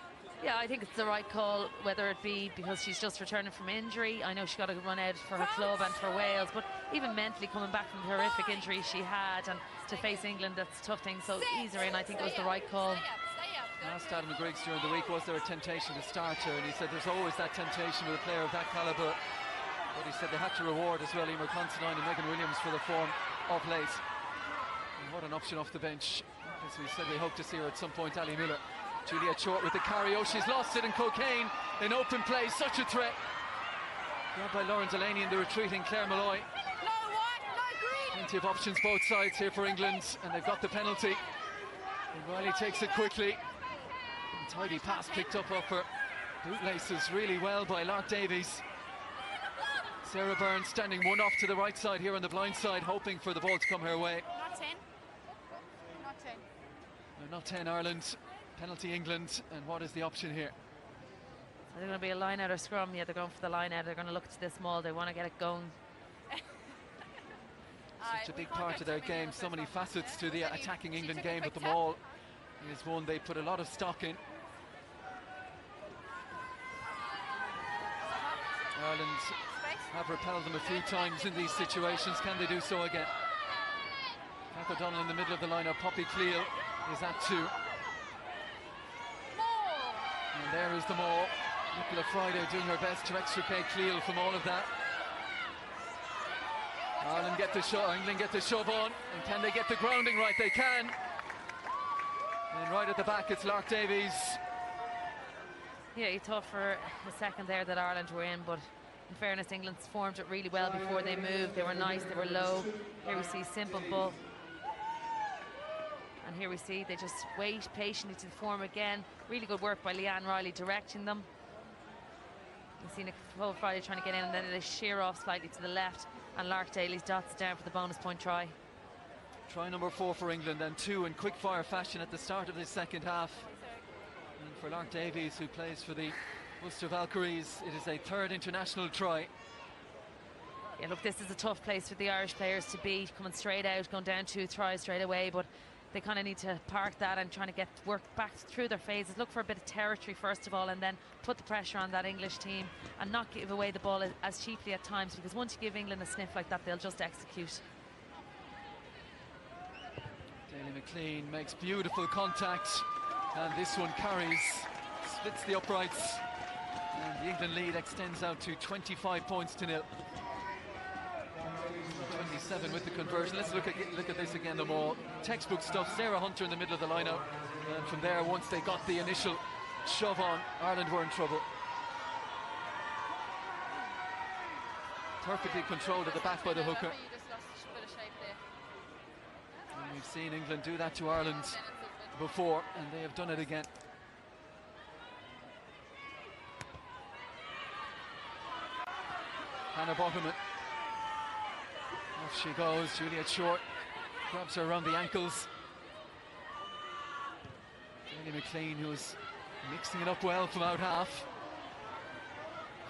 Yeah, I think it's the right call, whether it be because she's just returning from injury. I know she got a run out for her club and for Wales, but even mentally coming back from the horrific injury she had, and to face England, that's a tough thing. So ease her in, I think it was the right call. I asked Adam Griggs during the week, was there a temptation to start her? And he said there's always that temptation with a player of that calibre. But he said they had to reward as well Emer Considine and Megan Williams for the form of late. And what an option off the bench. As we said, we hope to see her at some point, Ali Miller. Juliet Short with the carry. Oh, she's lost it in Cocaine in open play. Such a threat. Grabbed by Lauren Delaney and the retreating Claire Malloy. No white, no green. Plenty of options both sides here for England, and they've got the penalty. And Riley takes it quickly. And tidy pass picked up her bootlaces really well by Lark Davies. Sarah Byrne standing one off to the right side here on the blind side, hoping for the ball to come her way. Not 10. Not 10. No, not 10 Ireland. Penalty England, and what is the option here? Are they going to be a line out or scrum? Yeah, they're going for the line out. They're going to look to this maul. They want to get it going. Such a big part of their game, so many facets to the attacking England game, but the maul is one they put a lot of stock in. Ireland have repelled them a few times in these situations. Can they do so again? Kath O'Donnell in the middle of the lineup. Poppy Cleal is at 2. And there is the maul. Nicola Friday doing her best to extricate Cleal from all of that. England get the shove on. And can they get the grounding right? They can. And right at the back, it's Lark Davies. Yeah, you thought for a second there that Ireland were in, but in fairness, England formed it really well before they moved. They were nice, they were low. Here we see simple ball. And here we see they just wait patiently to form again. Really good work by Leanne Riley directing them. You see Nicole Friday trying to get in, and then they shear off slightly to the left, and Lark Davies dots down for the bonus point try. Try number 4 for England, and 2 in quick fire fashion at the start of this second half. And for Lark Davies, who plays for the Ulster Valkyries, it is a 3rd international try. Yeah, look, this is a tough place for the Irish players to be, coming straight out, going down 2 tries straight away, but they kind of need to park that and trying to get work back through their phases, look for a bit of territory first of all, and then put the pressure on that English team and not give away the ball as cheaply at times, because once you give England a sniff like that, they'll just execute. Daly McLean makes beautiful contact, and this one carries, splits the uprights, and the England lead extends out to 25 points to 0. 27 with the conversion. Let's look at this again. The more textbook stuff. Sarah Hunter in the middle of the lineup, and from there, once they got the initial shove on, Ireland were in trouble. Perfectly controlled at the back by the hooker. And we've seen England do that to Ireland before, and they have done it again. Hannah Boggerman. Off she goes. Juliet Short grabs her around the ankles. Daly McLean, who's mixing it up well from out half.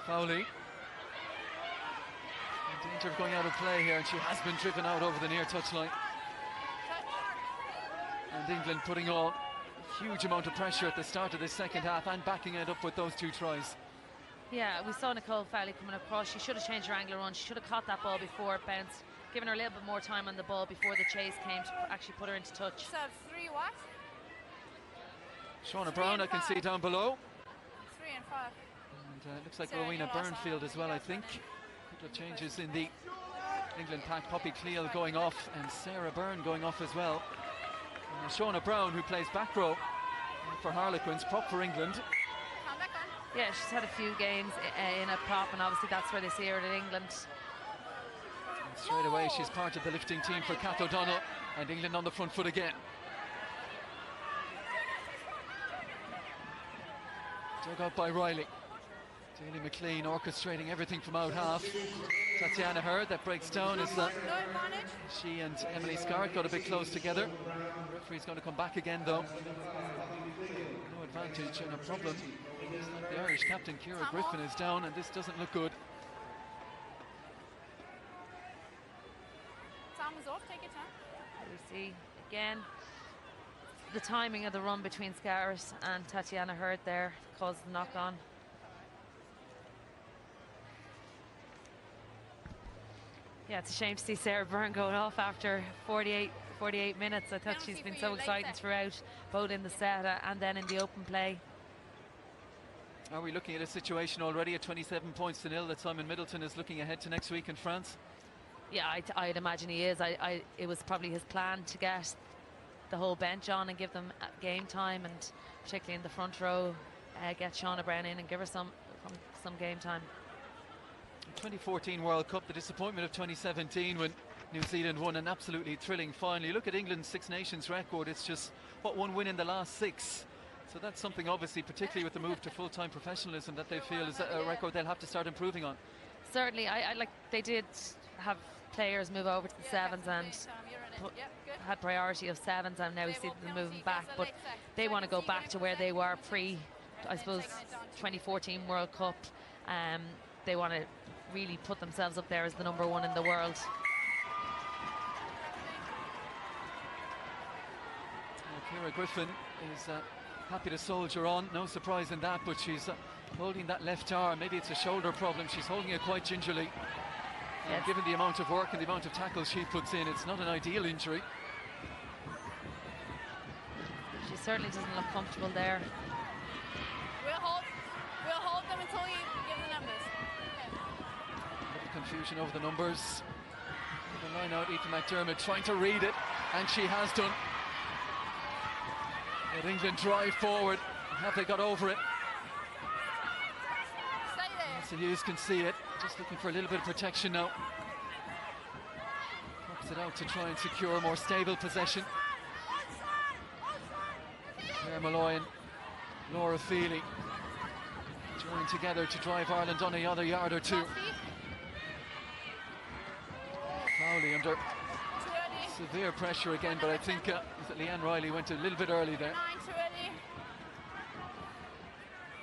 Fowley. In danger of going out of play here, and she has been driven out over the near touchline. And England putting on a huge amount of pressure at the start of this second half and backing it up with those 2 tries. Yeah, we saw Nicole Fowley coming across. She should have changed her angle of run. She should have caught that ball before it bounced, given her a little bit more time on the ball before the chase came to actually put her into touch. So 3 what? Shauna Brown, I can see down below. 3 and 5. And looks like Rowena Burnfield as well, I think. A couple of changes in the England pack. Poppy Cleal going off, and Sarah Byrne going off as well. And Shauna Brown, who plays back row for Harlequins, prop for England. Yeah, she's had a few games in a prop, and obviously that's where they see her in England. And straight away, she's part of the lifting team for Kath O'Donnell, and England on the front foot again. Dug out by Riley. Daly McLean orchestrating everything from out half. Tatiana Hurd, that breaks down as she and Emily Scarrett got a bit close together. The referee's going to come back again though. No advantage and a problem. It's like the Irish captain Ciara Griffin is down, and this doesn't look good. Time is off, take your time. We see again the timing of the run between Scarrett and Tatiana Hurd there caused the knock on. Yeah, it's a shame to see Sarah Byrne going off after 48 minutes. I thought she's been so exciting throughout, both in the set and then in the open play. Are we looking at a situation already at 27 points to 0 that Simon Middleton is looking ahead to next week in France? Yeah, I'd imagine he is. It was probably his plan to get the whole bench on and give them game time, and particularly in the front row, get Shauna Brown in and give her some game time. 2014 World Cup, the disappointment of 2017 when New Zealand won an absolutely thrilling final. You look at England's Six Nations record, it's just one win in the last 6. So that's something, obviously, particularly with the move to full-time professionalism, that they feel is a record they'll have to start improving on. Certainly, I like they did have players move over to the sevens and had priority of sevens, and now we see them moving back, but they want to go back to where they were pre, I suppose, 2014 World Cup. They want to really put themselves up there as the #1 in the world. Ciara Griffin is happy to soldier on, no surprise in that, but she's holding that left arm. Maybe it's a shoulder problem. She's holding it quite gingerly. And given the amount of work and the amount of tackles she puts in, it's not an ideal injury. She certainly doesn't look comfortable there. We'll hold them until you give the numbers. Okay. A bit of confusion over the numbers. The line out, Aoife McDermott trying to read it, and she has done. But England drive forward. Have they got over it? Stay there. St Hughes can see it. Just looking for a little bit of protection now. Pops it out to try and secure a more stable possession. Claire Malloy and Laura Feely joining together to drive Ireland on another yard or two. Crowley under severe pressure again, but I think Leanne Riley went a little bit early there.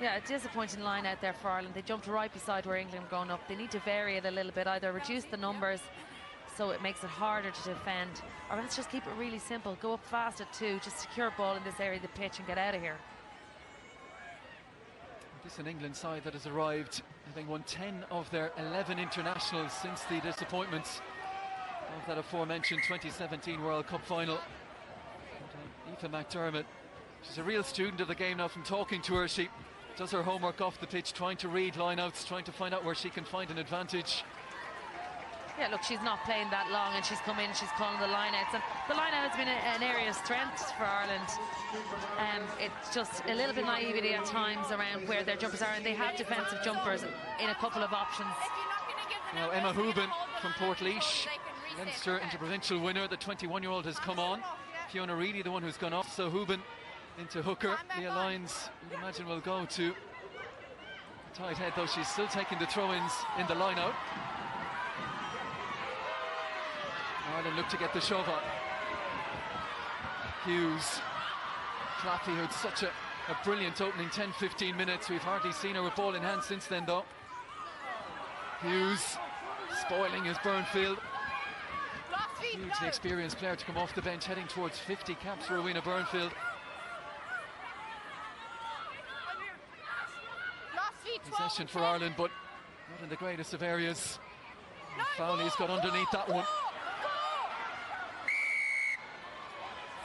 Yeah, a disappointing line out there for Ireland. They jumped right beside where England were going up. They need to vary it a little bit, either reduce the numbers so it makes it harder to defend, or let's just keep it really simple. Go up fast at 2, just secure ball in this area of the pitch and get out of here. This is an England side that has arrived, having won 10 of their 11 internationals since the disappointments of that aforementioned 2017 World Cup final. Aoife McDermott, she's a real student of the game now. From talking to her, she does her homework off the pitch, trying to read lineouts, trying to find out where she can find an advantage. Yeah, look, she's not playing that long, and she's come in, she's calling the lineouts, and the lineout has been an area of strength for Ireland. It's just a little bit naivety at times around where their jumpers are, and they have defensive jumpers in a couple of options. Now Emma Hooban from Portlaoise, Leinster interprovincial winner, the 21-year-old has come on. Fiona Reedy, the one who's gone off, so Hooban into hooker. Leah Lyons, you'd imagine, will go to tight head, though she's still taking the throw-ins in the line-out. Ireland look to get the shove on. Hughes, Claffey, who had such a brilliant opening 10-15 minutes. We've hardly seen her with ball in hand since then, though. Hughes spoiling his Burnfield. Hugely experienced player to come off the bench, heading towards 50 caps for Rowena Burnfield. Possession for Ireland, but not in the greatest of areas. Fowley's got underneath that one.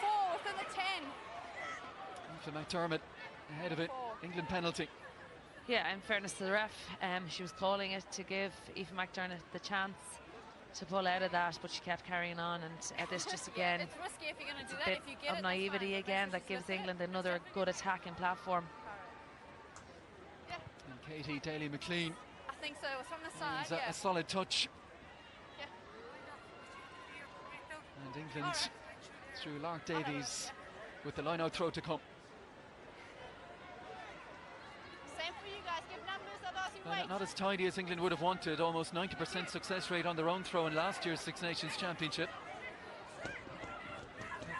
4 within the 10. Aoife McDermott ahead of it. England penalty. Yeah, in fairness to the ref, she was calling it to give Aoife McDermott the chance to pull out of that, but she kept carrying on, and this just again, It's risky if you're going to do a that. bit If you get of it, naivety that's fine. again that gives England another good attacking platform. And Katie Daly-McLean, I think so. It's from the side. a, Yeah. a solid touch. Yeah. And England through Lark Davies with the line-out throw to come. Same for you guys. Give numbers, otherwise you wait. Not as tidy as England would have wanted. Almost 90% success rate on their own throw in last year's Six Nations Championship.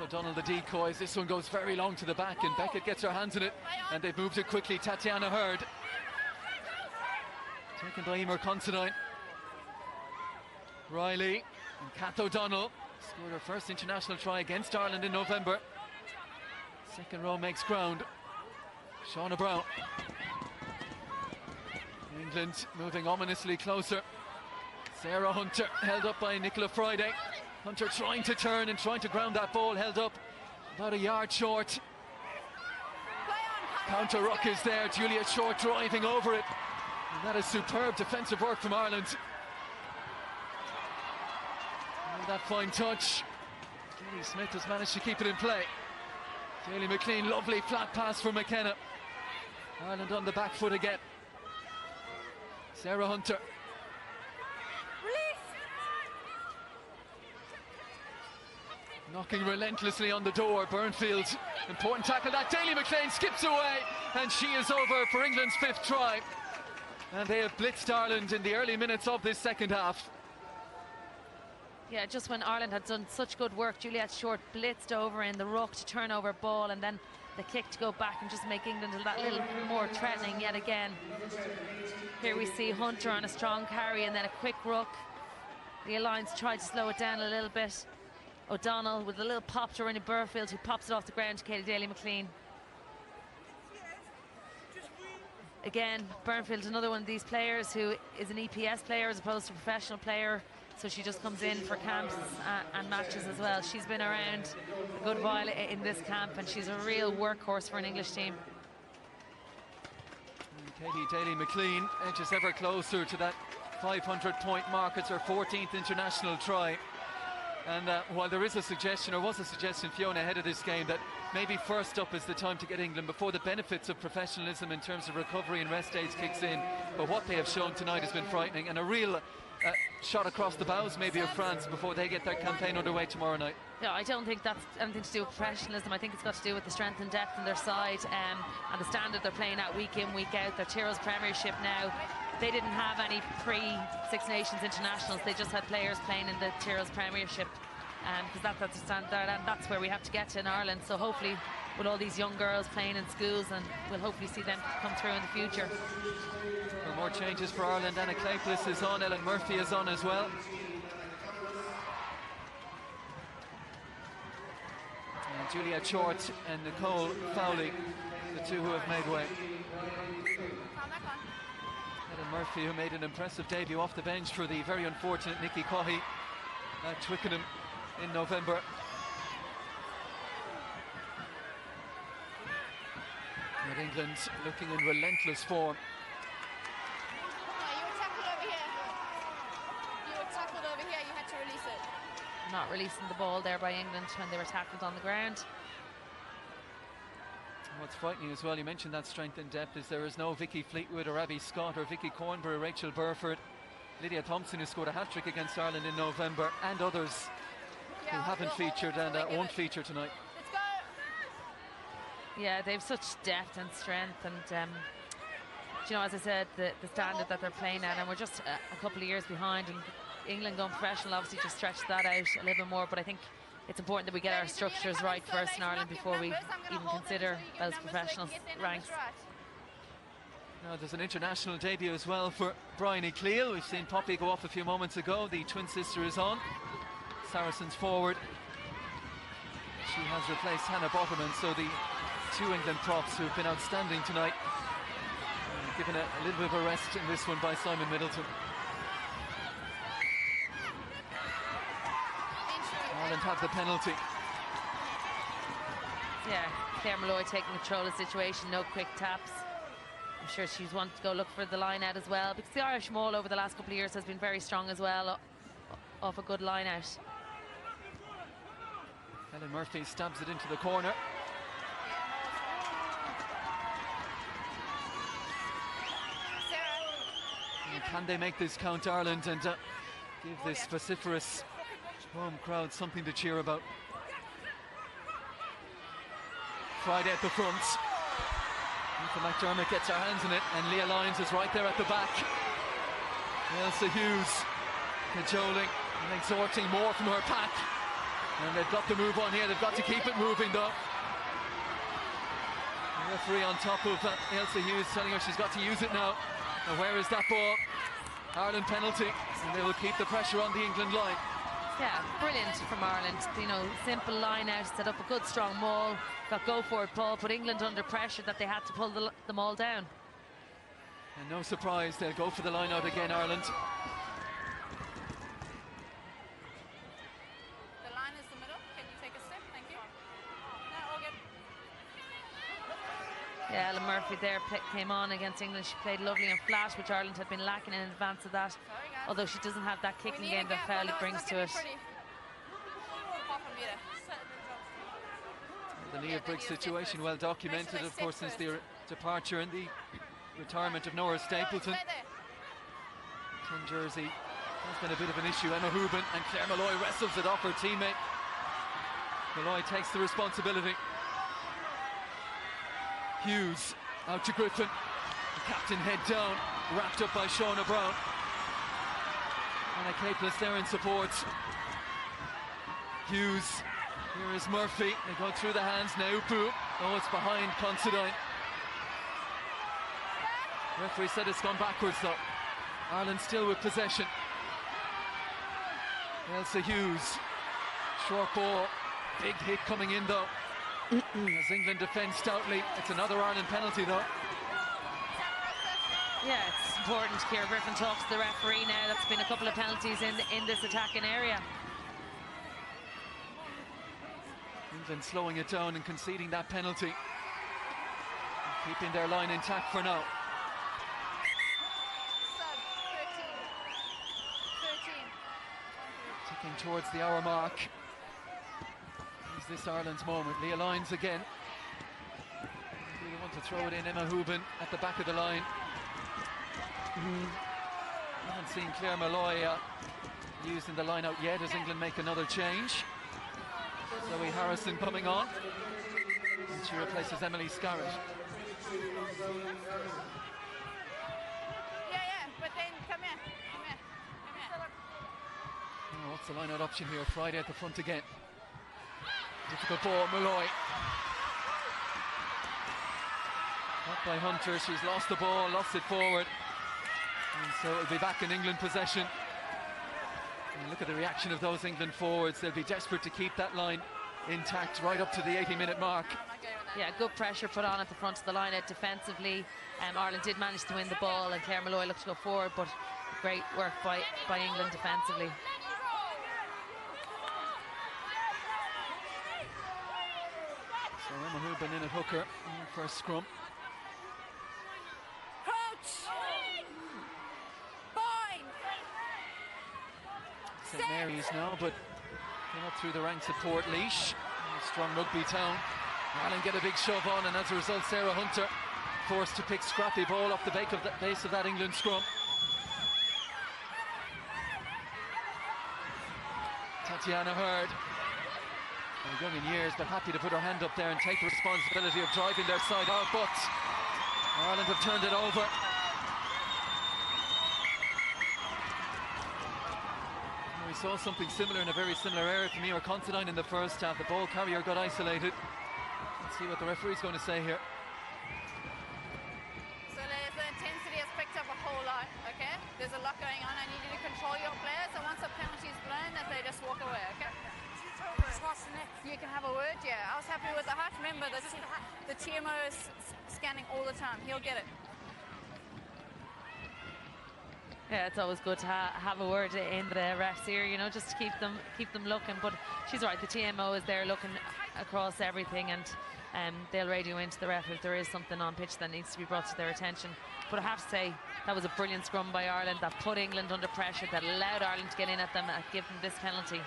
O'Donnell the decoys. This one goes very long to the back, and Beckett gets her hands in it, and they've moved it quickly. Tatiana Hurd taken by Emer Considine. Riley and Kath O'Donnell scored her first international try against Ireland in November. Second row makes ground. Shauna Brown. England moving ominously closer. Sarah Hunter held up by Nicola Friday. Hunter trying to turn and trying to ground that ball, held up about a yard short. Counter ruck is there. Julia Short driving over it. And that is superb defensive work from Ireland. And that fine touch. Katie Smith has managed to keep it in play. Daly-McLean, lovely flat pass for McKenna. Ireland on the back foot again. Sarah Hunter. Knocking relentlessly on the door. Burnfield, important tackle that. Daly-McLean skips away, and she is over for England's 5th try. And they have blitzed Ireland in the early minutes of this second half. Yeah, just when Ireland had done such good work, Juliet Short blitzed over in the ruck to turn over ball, and then the kick to go back and just make England that little more threatening yet again. Here we see Hunter on a strong carry and then a quick ruck. The Alliance tried to slow it down a little bit. O'Donnell with a little pop to Rinny Burfield, who pops it off the ground to Katie Daly-McLean. Again, Burnfield, another one of these players who is an EPS player as opposed to a professional player. so she just comes in for camps and matches as well. She's been around a good while in this camp, and she's a real workhorse for an English team. Katie Daly-McLean edges ever closer to that 500-point mark. It's her 14th international try. And while there is a suggestion, or was a suggestion, Fiona, ahead of this game, that maybe first up is the time to get England before the benefits of professionalism in terms of recovery and rest days kicks in. But what they have shown tonight has been frightening, and a real shot across the bows maybe of France before they get their campaign underway tomorrow night. Yeah, I don't think that's anything to do with professionalism. I think it's got to do with the strength and depth in their side, and the standard they're playing at week in, week out. Their Tyrrell's Premiership now. They didn't have any pre-Six Nations internationals. They just had players playing in the Tyrrell's Premiership, because that's the standard, and that's where we have to get to in Ireland. So hopefully, with all these young girls playing in schools, and we'll hopefully see them come through in the future. For more changes for Ireland, Anna Clayplis is on, Ellen Murphy is on as well. And Juliet Short and Nicole Fowley, the two who have made way. Ellen Murphy, who made an impressive debut off the bench for the very unfortunate Nikki Cohey at Twickenham in November. And England looking in relentless form. You were tackled over here. You were tackled over here, you had to release it. Not releasing the ball there by England when they were tackled on the ground. What's frightening as well, you mentioned that strength and depth, is there is no Vicky Fleetwood or Abby Scott or Vicky Cornbury, Rachel Burford, Lydia Thompson, who scored a hat-trick against Ireland in November, and others who haven't featured and won't feature tonight. Let's go. Yeah, they have such depth and strength, and you know, as I said, the standard that they're playing at, and we're just a couple of years behind, and England going professional obviously just stretched that out a little bit more. But I think it's important that we get our structures right first in Ireland before we even consider those professional ranks. Now there's an international debut as well for Bryony Cleal. We've seen Poppy go off a few moments ago. The twin sister is on. Saracens forward. She has replaced Hannah Botterman, so the two England props who have been outstanding tonight, given a little bit of a rest in this one by Simon Middleton. Ireland have the penalty. Yeah, Claire Malloy taking control of the situation, no quick taps. I'm sure she's wanted to go look for the line out as well, because the Irish maul over the last couple of years has been very strong as well, off a good line out. Ellen Murphy stabs it into the corner. And can they make this count, Ireland, and give this vociferous home crowd something to cheer about? Friday at the front. Aoife McDermott gets her hands in it, and Leah Lyons is right there at the back. Ailsa Hughes cajoling and exhorting more from her pack. And they've got to move on here, they've got to keep it moving though. The referee on top of Ailsa Hughes telling her she's got to use it now. And where is that ball? Ireland penalty, and they will keep the pressure on the England line. Yeah, brilliant from Ireland. You know, simple line out, set up a good strong maul, got go for it ball, put England under pressure that they had to pull the maul down. And no surprise, they'll go for the line out again, Ireland. The line is the middle. Can you take a step? Thank you. No, all good. Yeah, Ellen Murphy there came on against England. She played lovely and flat, which Ireland had been lacking in advance of that. Although she doesn't have that kicking game that Fowley brings to it. The Nia Briggs situation well documented, of course, since the departure and the retirement of Nora Stapleton. 10 jersey has been a bit of an issue. Emma Hooban, and Claire Malloy wrestles it off her teammate. Malloy takes the responsibility. Hughes out to Griffin. The captain head down, wrapped up by Shauna Brown. And a Capeless there in support. Hughes. Here is Murphy. They go through the hands. Naupu. Oh, it's behind Considine. Referee said it's gone backwards though. Ireland still with possession. Ailsa Hughes. Short ball. Big hit coming in though. As England defend stoutly. It's another Ireland penalty though. Yeah, it's important. Ciara Griffin talks to the referee now. That's been a couple of penalties in this attacking area. England slowing it down and conceding that penalty. Keeping their line intact for now. Ticking towards the hour mark. Is this Ireland's moment? Leah Lyons again. They want to throw it in. Emma Hooban at the back of the line. Haven't seen Claire Malloy used in the line out yet as England make another change. Zoe Harrison coming on. And she replaces Emily Scarrett. Yeah, but then come here. Oh, what's the line-out option here? Friday at the front again. Difficult ball, Malloy. Up by Hunter, she's lost the ball, lost it forward. And so it'll be back in England possession. And look at the reaction of those England forwards. They'll be desperate to keep that line intact right up to the 80-minute mark. Yeah, good pressure put on at the front of the line defensively. Ireland did manage to win the ball and Claire Malloy looked to go forward, but great work by England defensively. So Emma Hooban in at hooker for a scrum. St Mary's now, but came up through the ranks at Port Leash, strong rugby town. Ireland get a big shove on, and as a result, Sarah Hunter forced to pick scrappy ball off the base of that England scrum. Tatiana Hurd, young in years, but happy to put her hand up there and take the responsibility of driving their side out, but Ireland have turned it over. We saw something similar in a very similar area from Mira Considine in the first half. The ball carrier got isolated. Let's see what the referee's going to say here. So the intensity has picked up a whole lot, okay? There's a lot going on. I need you to control your players, and once a penalty is blown, that they just walk away, okay? You can have a word, yeah. I was happy with the hat. Remember, the TMO is scanning all the time. He'll get it. Yeah, it's always good to have a word in the refs here, you know, just to keep them looking. But she's right, the TMO is there looking across everything, and they'll radio into the ref if there is something on pitch that needs to be brought to their attention. But I have to say, that was a brilliant scrum by Ireland that put England under pressure, that allowed Ireland to get in at them and give them this penalty.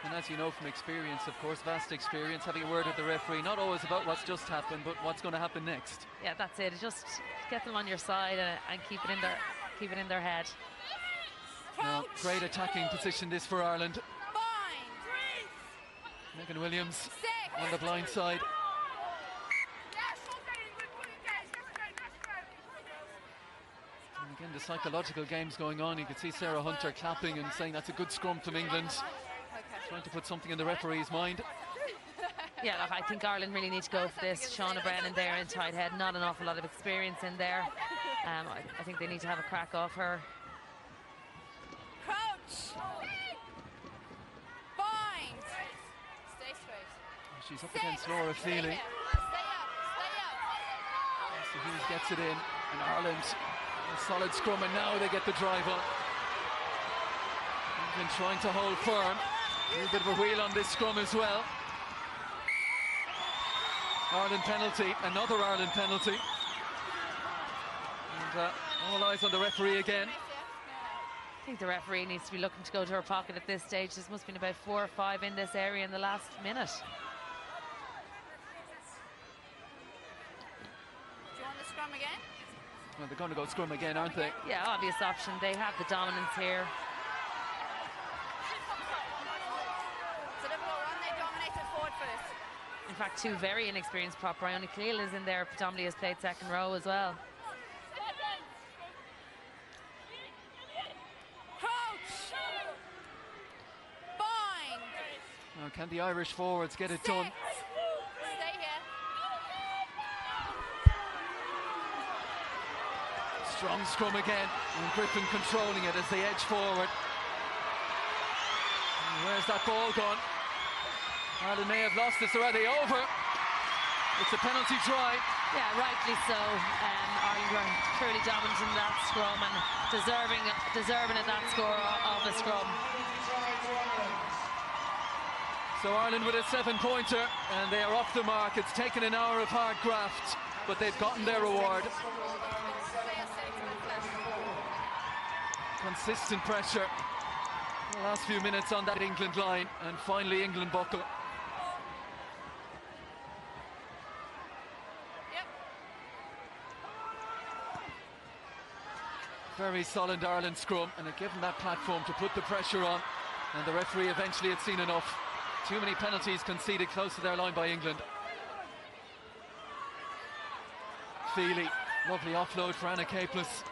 And as you know from experience, of course, vast experience, having a word with the referee, not always about what's just happened, but what's going to happen next. Yeah, that's it. Just get them on your side and keep it in their head. Now, great attacking position this for Ireland. Megan Williams on the blind side. And again, the psychological game's going on. You can see Sarah Hunter clapping and saying that's a good scrum from England. Trying to put something in the referee's mind. Yeah, look, I think Ireland really need to go for this. Shauna Brennan there in tight head, not an awful lot of experience in there. I think they need to have a crack off her. Crouch! Bind! Stay straight. She's up against Laura Feely. Stay up. So Hughes gets it in, and Ireland a solid scrum, and now they get the drive on. England trying to hold firm. A little bit of a wheel on this scrum as well. Ireland penalty, another Ireland penalty. And all eyes on the referee again. I think the referee needs to be looking to go to her pocket at this stage. There must have been about 4 or 5 in this area in the last minute. Do you want the scrum again? Well, they're going to go scrum again, aren't they? Yeah, obvious option. They have the dominance here. It's a difficult one. They dominated forward first. In fact, 2 very inexperienced prop. Bryony Cleal is in there, predominantly has played second row as well. Crouch! Bind! Now, can the Irish forwards get it done? Stay here. Strong scrum again, and Griffin controlling it as they edge forward. And where's that ball gone? Ireland may have lost this already. Over. It's a penalty try. Yeah, rightly so. Ireland were truly dominant in that scrum and deserving of that score of a scrum. So Ireland with a 7-pointer, and they are off the mark. It's taken an hour of hard graft, but they've gotten their reward. Consistent pressure the last few minutes on that England line, and finally England buckle. Very solid Ireland scrum, and it given that platform to put the pressure on, and the referee eventually had seen enough. Too many penalties conceded close to their line by England. Feely, lovely offload for Anna Capeless.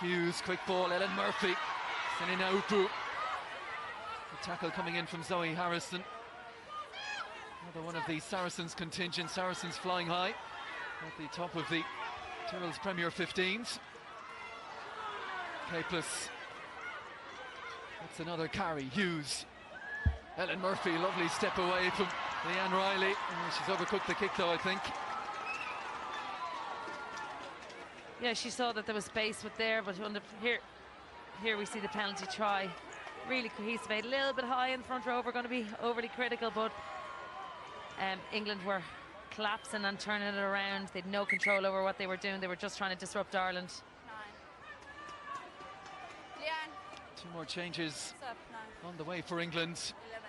Hughes, quick ball, Ellen Murphy. Senina Upu. The tackle coming in from Zoe Harrison. Another one of the Saracens contingent. Saracens flying high at the top of the Tyrrell's Premier 15s. Capeless. That's another carry. Hughes. Ellen Murphy, lovely step away from Leanne Riley. She's overcooked the kick though, I think. Yeah, she saw that there was space with there, but here we see the penalty try. Really cohesive, a little bit high in the front row. We're going to be overly critical, but England were collapsing and turning it around. They had no control over what they were doing. They were just trying to disrupt Ireland. 9. Two more changes on the way for England, 11.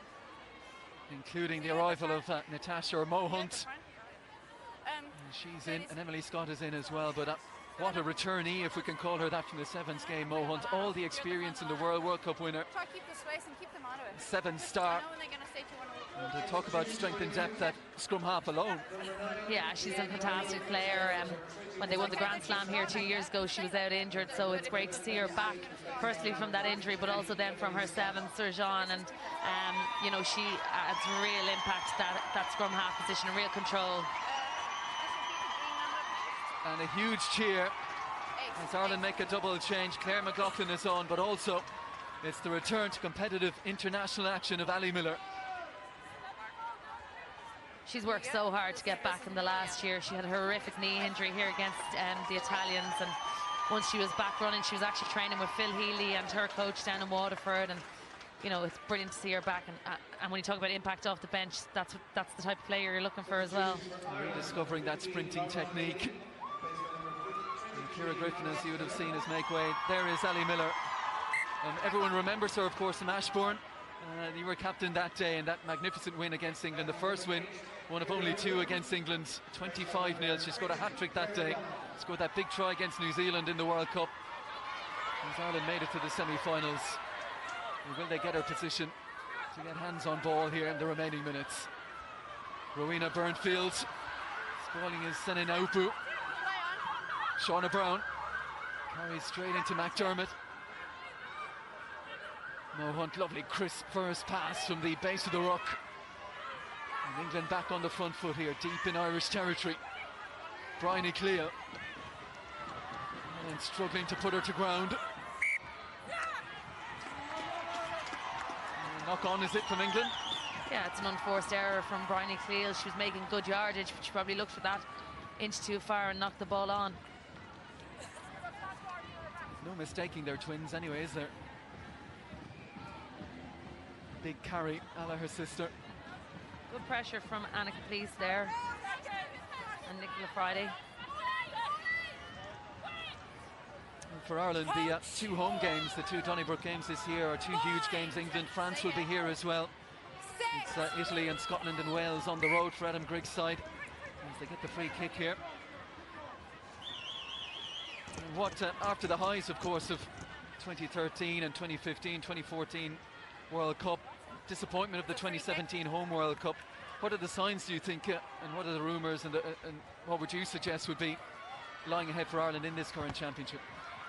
including the arrival of Natasha Mohunt. She's in, and Emily Scott is in as well, but what a returnee, if we can call her that, from the Sevens game. Mohunt, all the experience in the World Cup winner. Try to keep the space and keep them out of it. 7-star. And to talk about strength and depth at scrum half alone. Yeah, she's a fantastic player. When they won the Grand Slam here 2 years ago, she was out injured, so it's great to see her back, firstly from that injury, but also then from her 7th, Sir-Jean, and you know, she adds real impact to that scrum half position, and real control. And a huge cheer as Ireland make a double change. Claire McLaughlin is on, but also it's the return to competitive international action of Ali Miller. She's worked so hard to get back in the last year. She had a horrific knee injury here against the Italians, and once she was back running, she was actually training with Phil Healy and her coach down in Waterford, and you know, it's brilliant to see her back. And when you talk about impact off the bench, that's the type of player you're looking for as well. Rediscovering that sprinting technique. Ciara Griffin, as you would have seen, as make way. There is Ali Miller. Everyone remembers her, of course, from Ashbourne. You were captain that day in that magnificent win against England, the first win, one of only 2 against England, 25-0. She scored a hat-trick that day, scored that big try against New Zealand in the World Cup. As Ireland made it to the semi-finals. Will they get her position to get hands on ball here in the remaining minutes? Rowena Burnfield. Spoiling is Senina Upu. Shauna Brown carries straight into McDermott. Mohunt, lovely crisp first pass from the base of the ruck. And England back on the front foot here, deep in Irish territory. Bryony Cleo. And struggling to put her to ground. Knock on, is it, from England? Yeah, it's an unforced error from Bryony Cleo. She was making good yardage, but she probably looked for that inch too far and knocked the ball on. No mistaking their twins anyway, is there? Big carry, a la her sister. Good pressure from Anna Capeless there. And Nicola Friday. And for Ireland, the 2 home games, the 2 Donnybrook games this year, are 2 huge games. England, France will be here as well. It's Italy and Scotland and Wales on the road for Adam Griggs' side as they get the free kick here. And what after the highs, of course, of 2013 and 2015, 2014 World Cup, disappointment of the 2017 home World Cup, what are the signs, do you think, and what are the rumours, and what would you suggest would be lying ahead for Ireland in this current championship?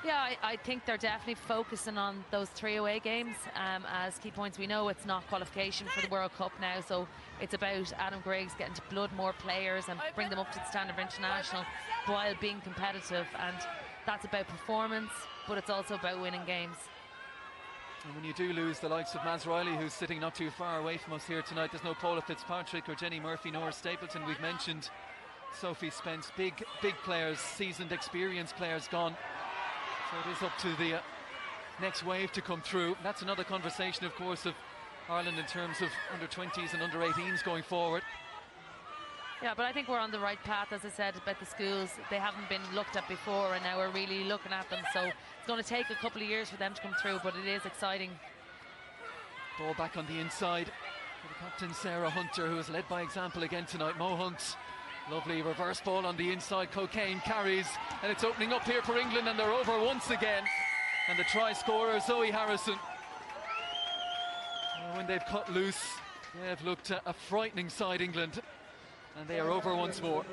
Yeah, I think they're definitely focusing on those 3 away games as key points. We know it's not qualification for the World Cup now, so it's about Adam Griggs getting to blood more players and bring them up to the standard of international while being competitive, and that's about performance, but it's also about winning games. And when you do lose the likes of Maz Riley, who's sitting not too far away from us here tonight, there's no Paula Fitzpatrick or Jenny Murphy nor Stapleton. We've mentioned Sophie Spence, big players, seasoned, experienced players gone. So it is up to the next wave to come through. That's another conversation, of course, of Ireland in terms of under-20s and under-18s going forward. Yeah, but I think we're on the right path, as I said, about the schools. They haven't been looked at before, and now we're really looking at them. So it's going to take a couple of years for them to come through, but it is exciting. Ball back on the inside for the captain, Sarah Hunter, who has led by example again tonight. Mo Hunt, lovely reverse ball on the inside. Cocaine carries, and it's opening up here for England, and they're over once again. And the try scorer, Zoe Harrison. When they've cut loose, they have looked a frightening side, England. And they are over once more.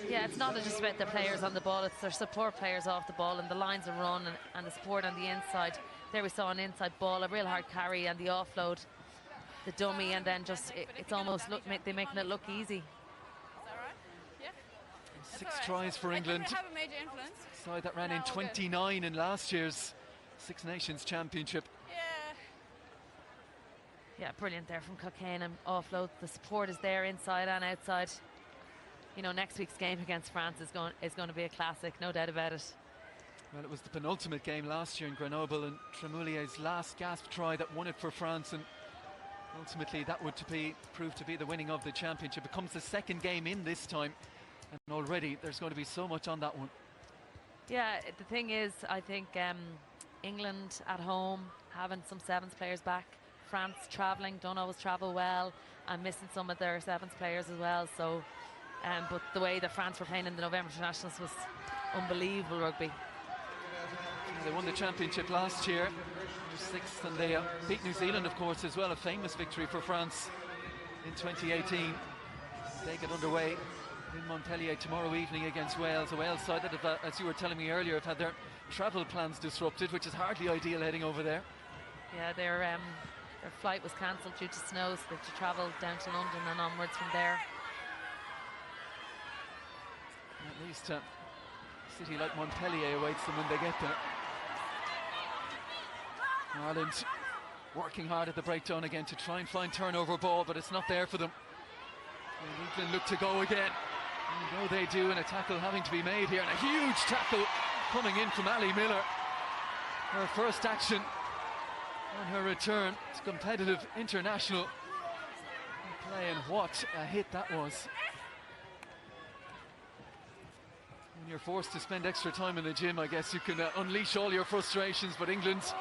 Yeah, it's not just about the players on the ball, it's their support players off the ball and the lines of run and the support on the inside. There we saw an inside ball, a real hard carry, and the offload, the dummy, and then just it's almost they're making it look easy. Is that right? Yeah. Six tries for England. Have a major influence. Side that ran in 29 in last year's Six Nations Championship. Yeah, brilliant there from Cocaine, and offload. The support is there inside and outside. You know, next week's game against France is going to be a classic, no doubt about it. Well, it was the penultimate game last year in Grenoble, and Tremoulier's last gasp try that won it for France, and ultimately that would prove to be the winning of the championship. It becomes the second game in this time, and already there's going to be so much on that one. Yeah, the thing is, I think England at home, having some sevens players back, France travelling, don't always travel well, and missing some of their sevens players as well. So, but the way that France were playing in the November internationals was unbelievable rugby. They won the championship last year, sixth, and they beat New Zealand, of course, as well. A famous victory for France in 2018. They get underway in Montpellier tomorrow evening against Wales. A Wales side that, have, as you were telling me earlier, have had their travel plans disrupted, which is hardly ideal heading over there. Yeah, their flight was cancelled due to snow, so they have to travel down to London and onwards from there. At least a city like Montpellier awaits them when they get there. Ireland working hard at the breakdown again to try and find turnover ball, but it's not there for them. And England look to go again. You know they do, and a tackle having to be made here, and a huge tackle coming in from Ali Miller. Her first action on her return to competitive international play, and what a hit that was. When you're forced to spend extra time in the gym, I guess you can unleash all your frustrations, but England's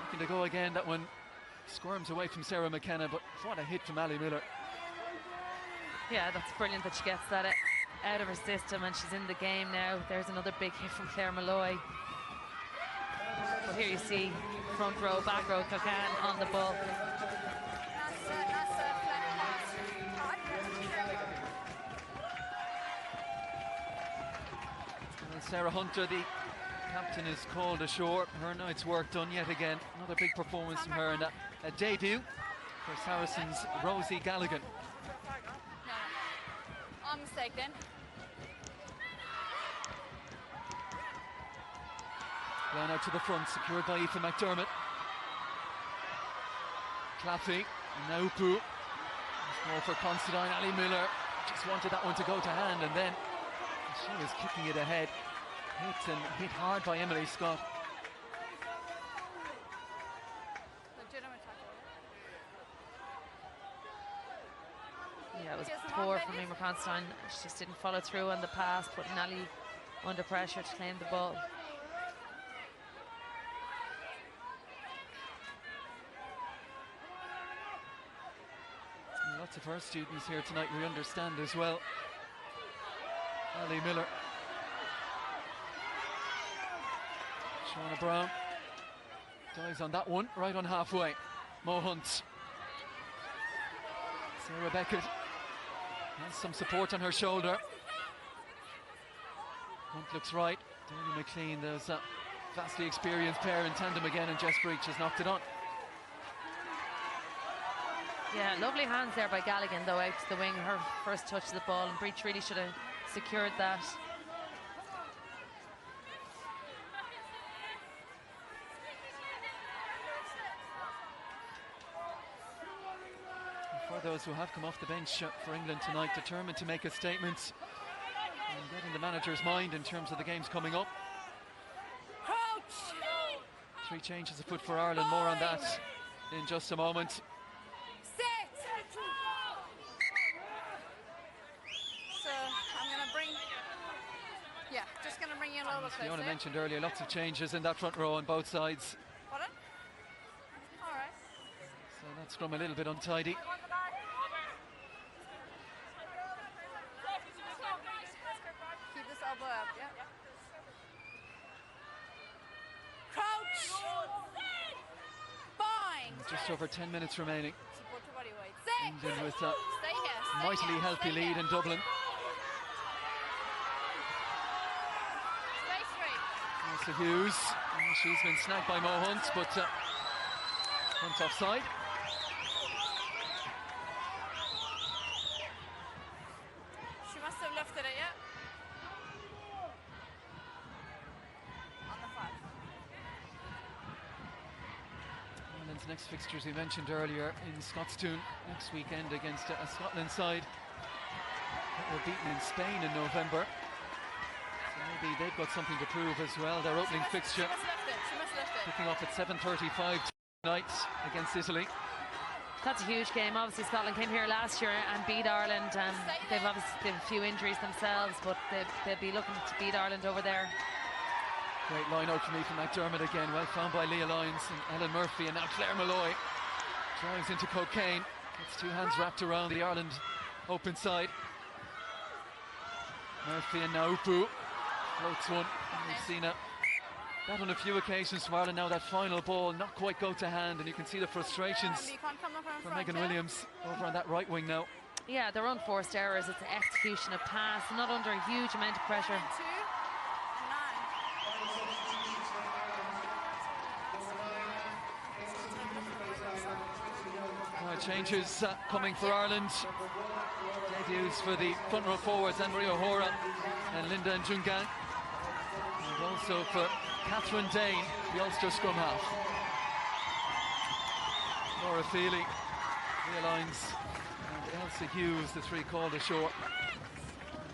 looking to go again. That one squirms away from Sarah McKenna, but what a hit from Ali Miller. Yeah, that's brilliant that she gets that out of her system, and she's in the game now. There's another big hit from Claire Malloy. But here you see front row, back row, Cocaine on the ball. And Sarah Hunter, the captain, is called ashore. Her night's work done yet again. Another big performance from her, and a debut for Saracens' Rosie Galligan. No. Mistake then. Line out to the front, secured by Aoife McDermott. Claffey, Naupu. More for Considine. Ali Miller just wanted that one to go to hand, and then she was kicking it ahead. Hit hard by Emily Scott. Legitimate tackle. Yeah, it was poor from Emer Considine. She just didn't follow through on the pass, putting Ali under pressure to claim the ball. Lots of her students here tonight, we understand as well. Ali Miller. Shauna Brown dives on that one, right on halfway. Mo Hunt. Sarah Beckett has some support on her shoulder. Hunt looks right. Danny McLean, there's a vastly experienced pair in tandem again, and Jess Breach has knocked it on. Yeah, lovely hands there by Galligan, though, out to the wing. Her first touch of the ball, and Breach really should have secured that. And for those who have come off the bench for England tonight, determined to make a statement, and getting the manager's mind in terms of the games coming up. 3 changes afoot for Ireland, more on that in just a moment. So I'm going to bring, just going to bring you a little bit closer. Fiona mentioned earlier, lots of changes in that front row on both sides. Pardon? All right. So that scrum a little bit untidy. Keep this elbow up, yeah. Crouch! Bind! Just over 10 minutes remaining. Support your body weight. England with a Stay here. Stay mightily here, healthy stay lead here. in Dublin. Stay straight. Melissa Hughes, she's been snagged by Mo Hunt, but Hunt offside. She must have lifted it, yeah? On the 5. Ireland's next fixtures we mentioned earlier in Scottstown next weekend against a Scotland side that were beaten in Spain in November. So maybe they've got something to prove as well. Their opening fixture She must lift it. She must lift it. kicking off at 7:35 tonight against Italy. That's a huge game. Obviously Scotland came here last year and beat Ireland. They've obviously a few injuries themselves, but they'll be looking to beat Ireland over there. Great line out for me from McDermott again, well found by Leah Lyons and Ellen Murphy, and now Claire Malloy drives into Cocaine. Gets 2 hands wrapped around the Ireland open side. Murphy and Naupu floats one, and we've seen that on a few occasions for Ireland. Now that final ball not quite go to hand, and you can see the frustrations You can't come up in for front, Megan yeah? Williams over on that right wing now. Yeah, their unforced errors. It's the execution of pass, not under a huge amount of pressure. 2, 9. Changes coming for Ireland. Debuts for the front row forwards, Anne-Marie O'Hora and Linda Njungang. And also for Catherine Dane, the Ulster scrum half. Laura Feely, Leah Lyons and Elsa Hughes, the 3 called ashore.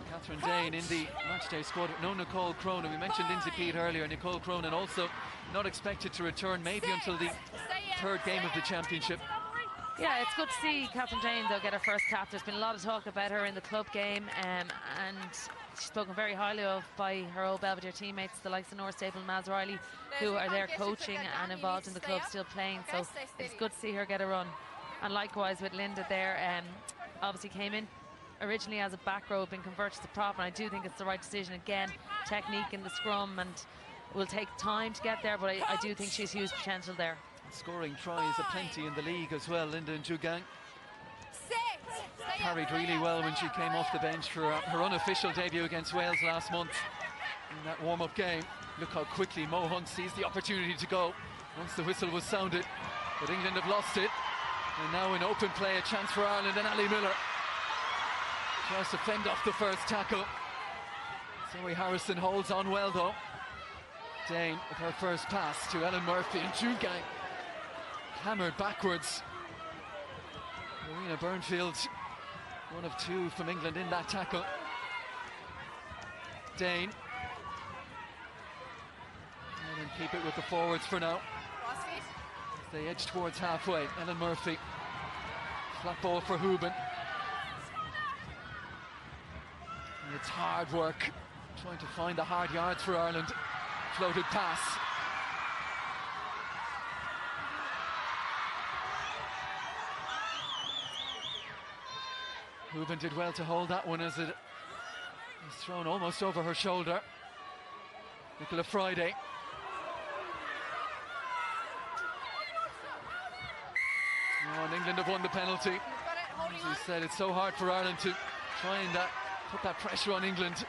Catherine Dane in the matchday squad. No Nicole Cronin. We mentioned Lindsay Peat earlier. Nicole Cronin also not expected to return maybe until the 3rd game of the championship. Yeah, it's good to see Catherine Dane, though, get her first cap. There's been a lot of talk about her in the club game, and she's spoken very highly of by her old Belvedere teammates, the likes of Nora Staple and Maz Riley, who are there coaching and involved in the club, still playing. So it's good to see her get a run. And likewise with Linda there, obviously came in originally as a back row, been converted to prop, and I do think it's the right decision. Again, technique in the scrum, and it will take time to get there, but I do think she's huge potential there. Scoring tries aplenty in the league as well. Linda Njungang carried really well when she came off the bench for her unofficial debut against Wales last month in that warm-up game. Look how quickly Mo Hunt sees the opportunity to go once the whistle was sounded, but England have lost it, and now in open play a chance for Ireland, and Ali Miller tries to fend off the first tackle. Zoe Harrison holds on well though. Dane with her first pass to Ellen Murphy, and Njungang hammered backwards. Marina Burnfield, one of 2 from England in that tackle. Dane. And then keep it with the forwards for now. As they edge towards halfway. Ellen Murphy. Flat ball for Hooban. And it's hard work trying to find the hard yards for Ireland. Floated pass. Hooban did well to hold that one as it was thrown almost over her shoulder. Nicola Friday. Oh, and England have won the penalty. As we said, it's so hard for Ireland to try and put that pressure on England.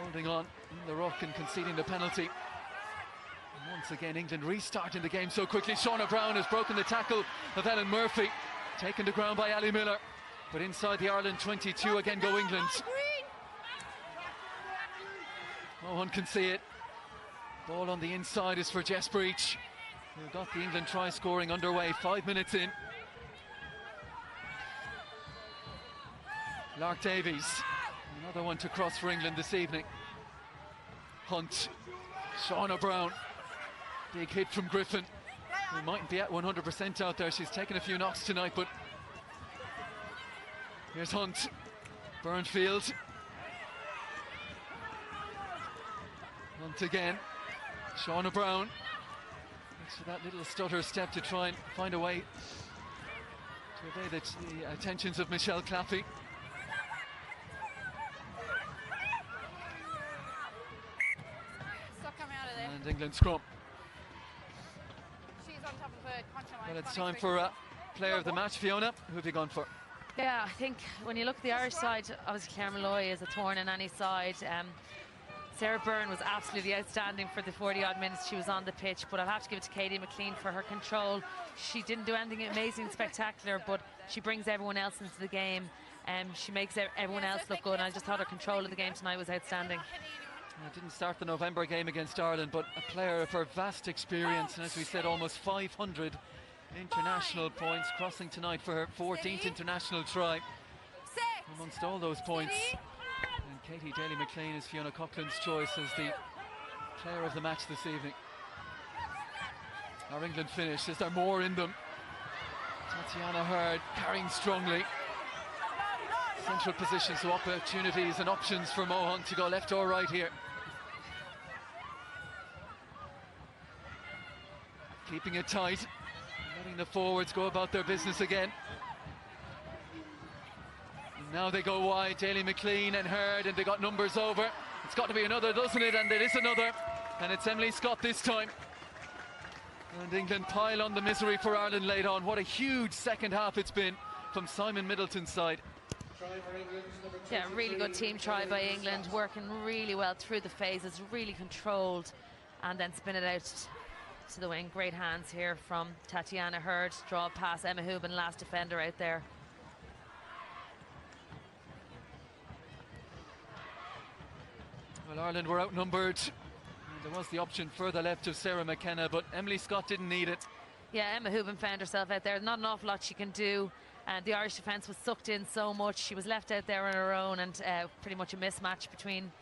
Holding on in the ruck and conceding the penalty. And once again, England restarting the game so quickly. Shauna Brown has broken the tackle of Ellen Murphy. Taken to ground by Ali Miller. But inside the Ireland 22 again go England. No one can see it. Ball on the inside is for Jess Breach, who got the England try scoring underway 5 minutes in. Lark Davies Another one to cross for England this evening. Hunt, Shauna Brown, big hit from Griffin, who mightn't be at 100% out there. She's taken a few knocks tonight, but here's Hunt, Burnfield. Hunt again, Shauna Brown. So that little stutter step to try and find a way to evade the attentions of Michelle Claffey. And England scrum. She's on top of her contra line. Well, it's time for player of the match. Fiona, who have you gone for? Yeah, I think when you look at the Irish side, obviously Claire Malloy is a thorn in any side. Sarah Byrne was absolutely outstanding for the 40-odd minutes she was on the pitch, but I'll have to give it to Katie McLean for her control. She didn't do anything amazing, spectacular, but she brings everyone else into the game, and she makes everyone else look good, and I just thought her control of the game tonight was outstanding. It didn't start the November game against Ireland, but a player of her vast experience, and as we said, almost 500 international points, crossing tonight for her 14th international try. Amongst all those points, and Katie Daly-McLean is Fiona Coughlin's choice as the player of the match this evening. Our England finish, is there more in them? Tatiana Hurd carrying strongly. Central position, so opportunities and options for Mohan to go left or right here. Keeping it tight, letting the forwards go about their business again. And now they go wide, Daly-McLean and Hurd, and they got numbers over. It's got to be another, doesn't it? And it is another, and it's Emily Scott this time. And England pile on the misery for Ireland late on. What a huge second half it's been from Simon Middleton's side. Yeah, really good team try by England, working really well through the phases, really controlled, and then spin it out to the wing. Great hands here from Tatiana Hurd. Draw past Emma Hooban, last defender out there. Well, Ireland were outnumbered. And there was the option further left of Sarah McKenna, but Emily Scott didn't need it. Yeah, Emma Hooban found herself out there. Not an awful lot she can do. And the Irish defence was sucked in so much. She was left out there on her own, and pretty much a mismatch between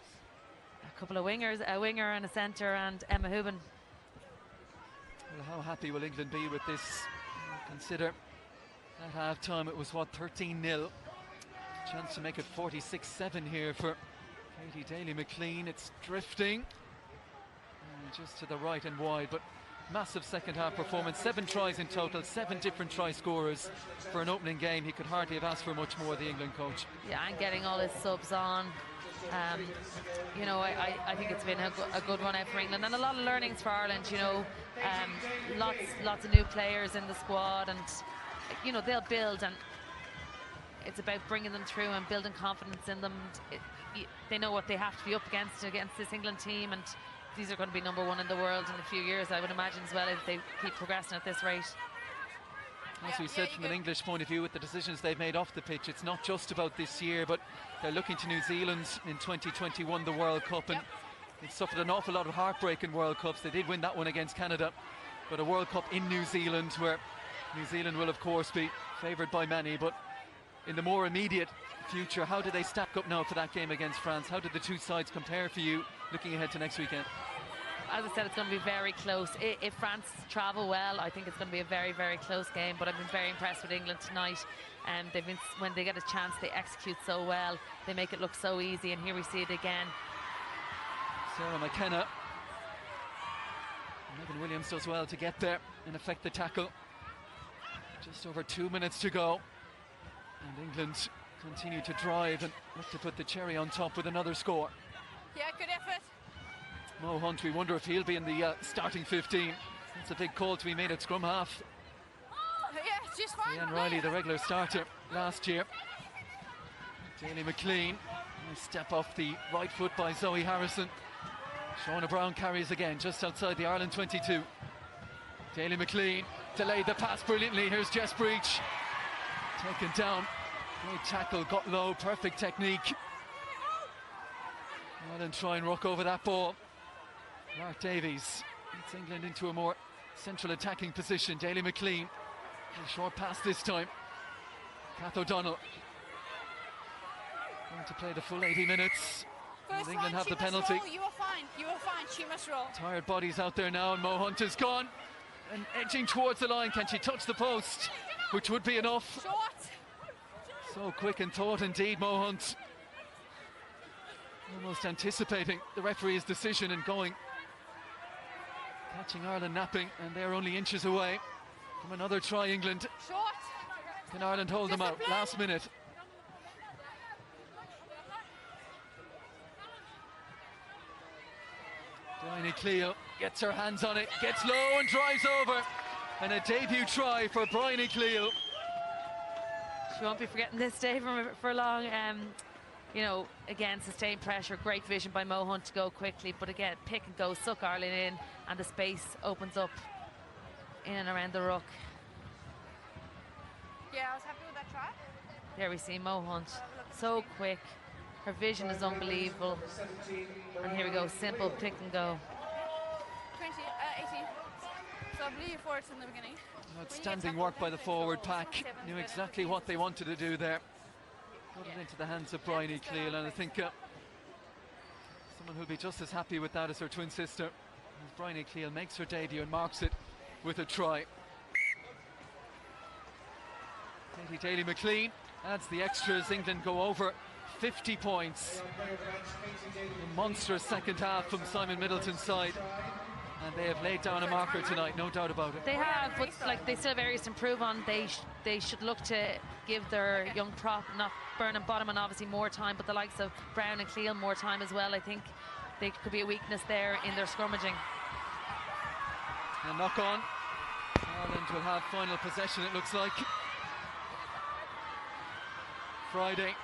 a couple of wingers, a winger and a centre, and Emma Hooban. Well, how happy will England be with this? Consider at half-time it was, what, 13-0. Chance to make it 46-7 here for Katie Daly-McLean. It's drifting. Just to the right and wide, but massive second half performance. 7 tries in total, 7 different try scorers for an opening game. He could hardly have asked for much more, the England coach. Yeah, and getting all his subs on. You know, I think it's been a good run out for England, and a lot of learnings for Ireland. You know, lots of new players in the squad, and you know, they'll build, and it's about bringing them through and building confidence in them. They know what they have to be up against this England team, and these are going to be #1 in the world in a few years, I would imagine, as well, if they keep progressing at this rate. As we said, from an English point of view, with the decisions they've made off the pitch, it's not just about this year, but they're looking to New Zealand in 2021, the World Cup, and they've suffered an awful lot of heartbreak in World Cups. They did win that one against Canada, but a World Cup in New Zealand, where New Zealand will of course be favoured by many, but in the more immediate future, how do they stack up now for that game against France? How did the two sides compare for you looking ahead to next weekend? As I said, it's going to be very close. If France travel well, I think it's going to be a very, very close game, but I've been very impressed with England tonight. And when they get a chance, they execute so well. They make it look so easy, and here we see it again. Sarah McKenna. Megan Williams does well to get there and affect the tackle. Just over 2 minutes to go. And England continue to drive and look to put the cherry on top with another score. Yeah, good effort. Mo Hunt, we wonder if he'll be in the starting 15. That's a big call to be made at scrum half. Yeah, just fine. Leanne Riley, the regular starter last year. Daly-McLean, nice step off the right foot by Zoe Harrison. Shauna Brown carries again, just outside the Ireland 22. Daly-McLean delayed the pass brilliantly. Here's Jess Breach. Taken down. Great tackle, got low, perfect technique. Ireland try and rock over that ball. Mark Davies gets England into a more central attacking position. Daly-McLean, a short pass this time. Kath O'Donnell. Going to play the full 80 minutes. First And England one, have she the must penalty. roll. You are fine. You are fine. She must roll. Tired bodies out there now, and Mo Hunt is gone. And edging towards the line. Can she touch the post? Which would be enough. Short. So quick in thought indeed, Mo Hunt. Almost anticipating the referee's decision and going. Catching Ireland napping, and they're only inches away from another try, England. Short. Can Ireland hold them out? Discipline. Last minute. Bryony Cleo gets her hands on it, gets low and drives over. And a debut try for Bryony Cleo. She won't be forgetting this day for long. You know, again, sustained pressure, great vision by Mo Hunt to go quickly, but again, pick and go, suck Ireland in, and the space opens up in and around the ruck. Yeah, I was happy with that try. There we see Mo Hunt, so quick. Her vision is unbelievable. And here we go, simple pick and go. 18. So I believe forwards in the beginning. Outstanding work by the forward pack. Knew exactly what they wanted to do there. Got it into the hands of Bryony Cleo, and I think someone who'll be just as happy with that as her twin sister. As Bryony Cleo makes her debut and marks it with a try. Katie Daly-McLean adds the extras. England go over 50 points. A monstrous second half from Simon Middleton's side. And they have laid down a marker tonight, no doubt about it. They have, but like they still have areas to improve on. They should look to give their young prop, not Burnham Bottom, and obviously more time, but the likes of Brown and Cleo more time as well. I think they could be a weakness there in their scrummaging. And knock on. Ireland will have final possession, it looks like. Friday.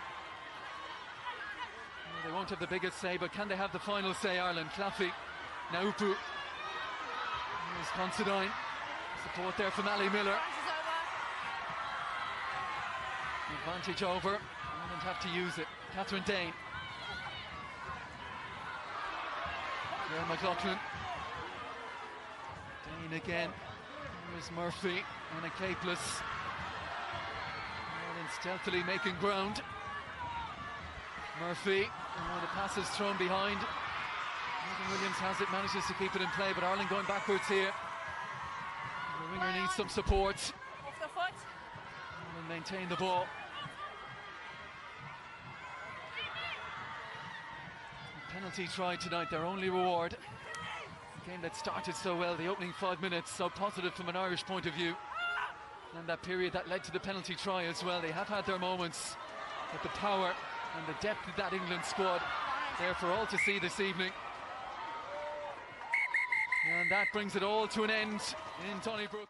They won't have the biggest say, but can they have the final say, Ireland? Claffey, Naupu. There's Considine. Support there from Ali Miller. Advantage over. Ireland have to use it. Catherine Dane. Claire McLaughlin. Dane again. Here's Murphy. Anna Capeless. Ireland stealthily making ground. Murphy. And the pass is thrown behind. Megan Williams has it, manages to keep it in play, but Ireland going backwards here. The winger needs some support. Off the foot. And maintain the ball. Penalty try tonight, their only reward. A game that started so well, the opening 5 minutes, so positive from an Irish point of view. And that period that led to the penalty try as well. They have had their moments, but the power and the depth of that England squad there for all to see this evening. And that brings it all to an end in Donnybrook.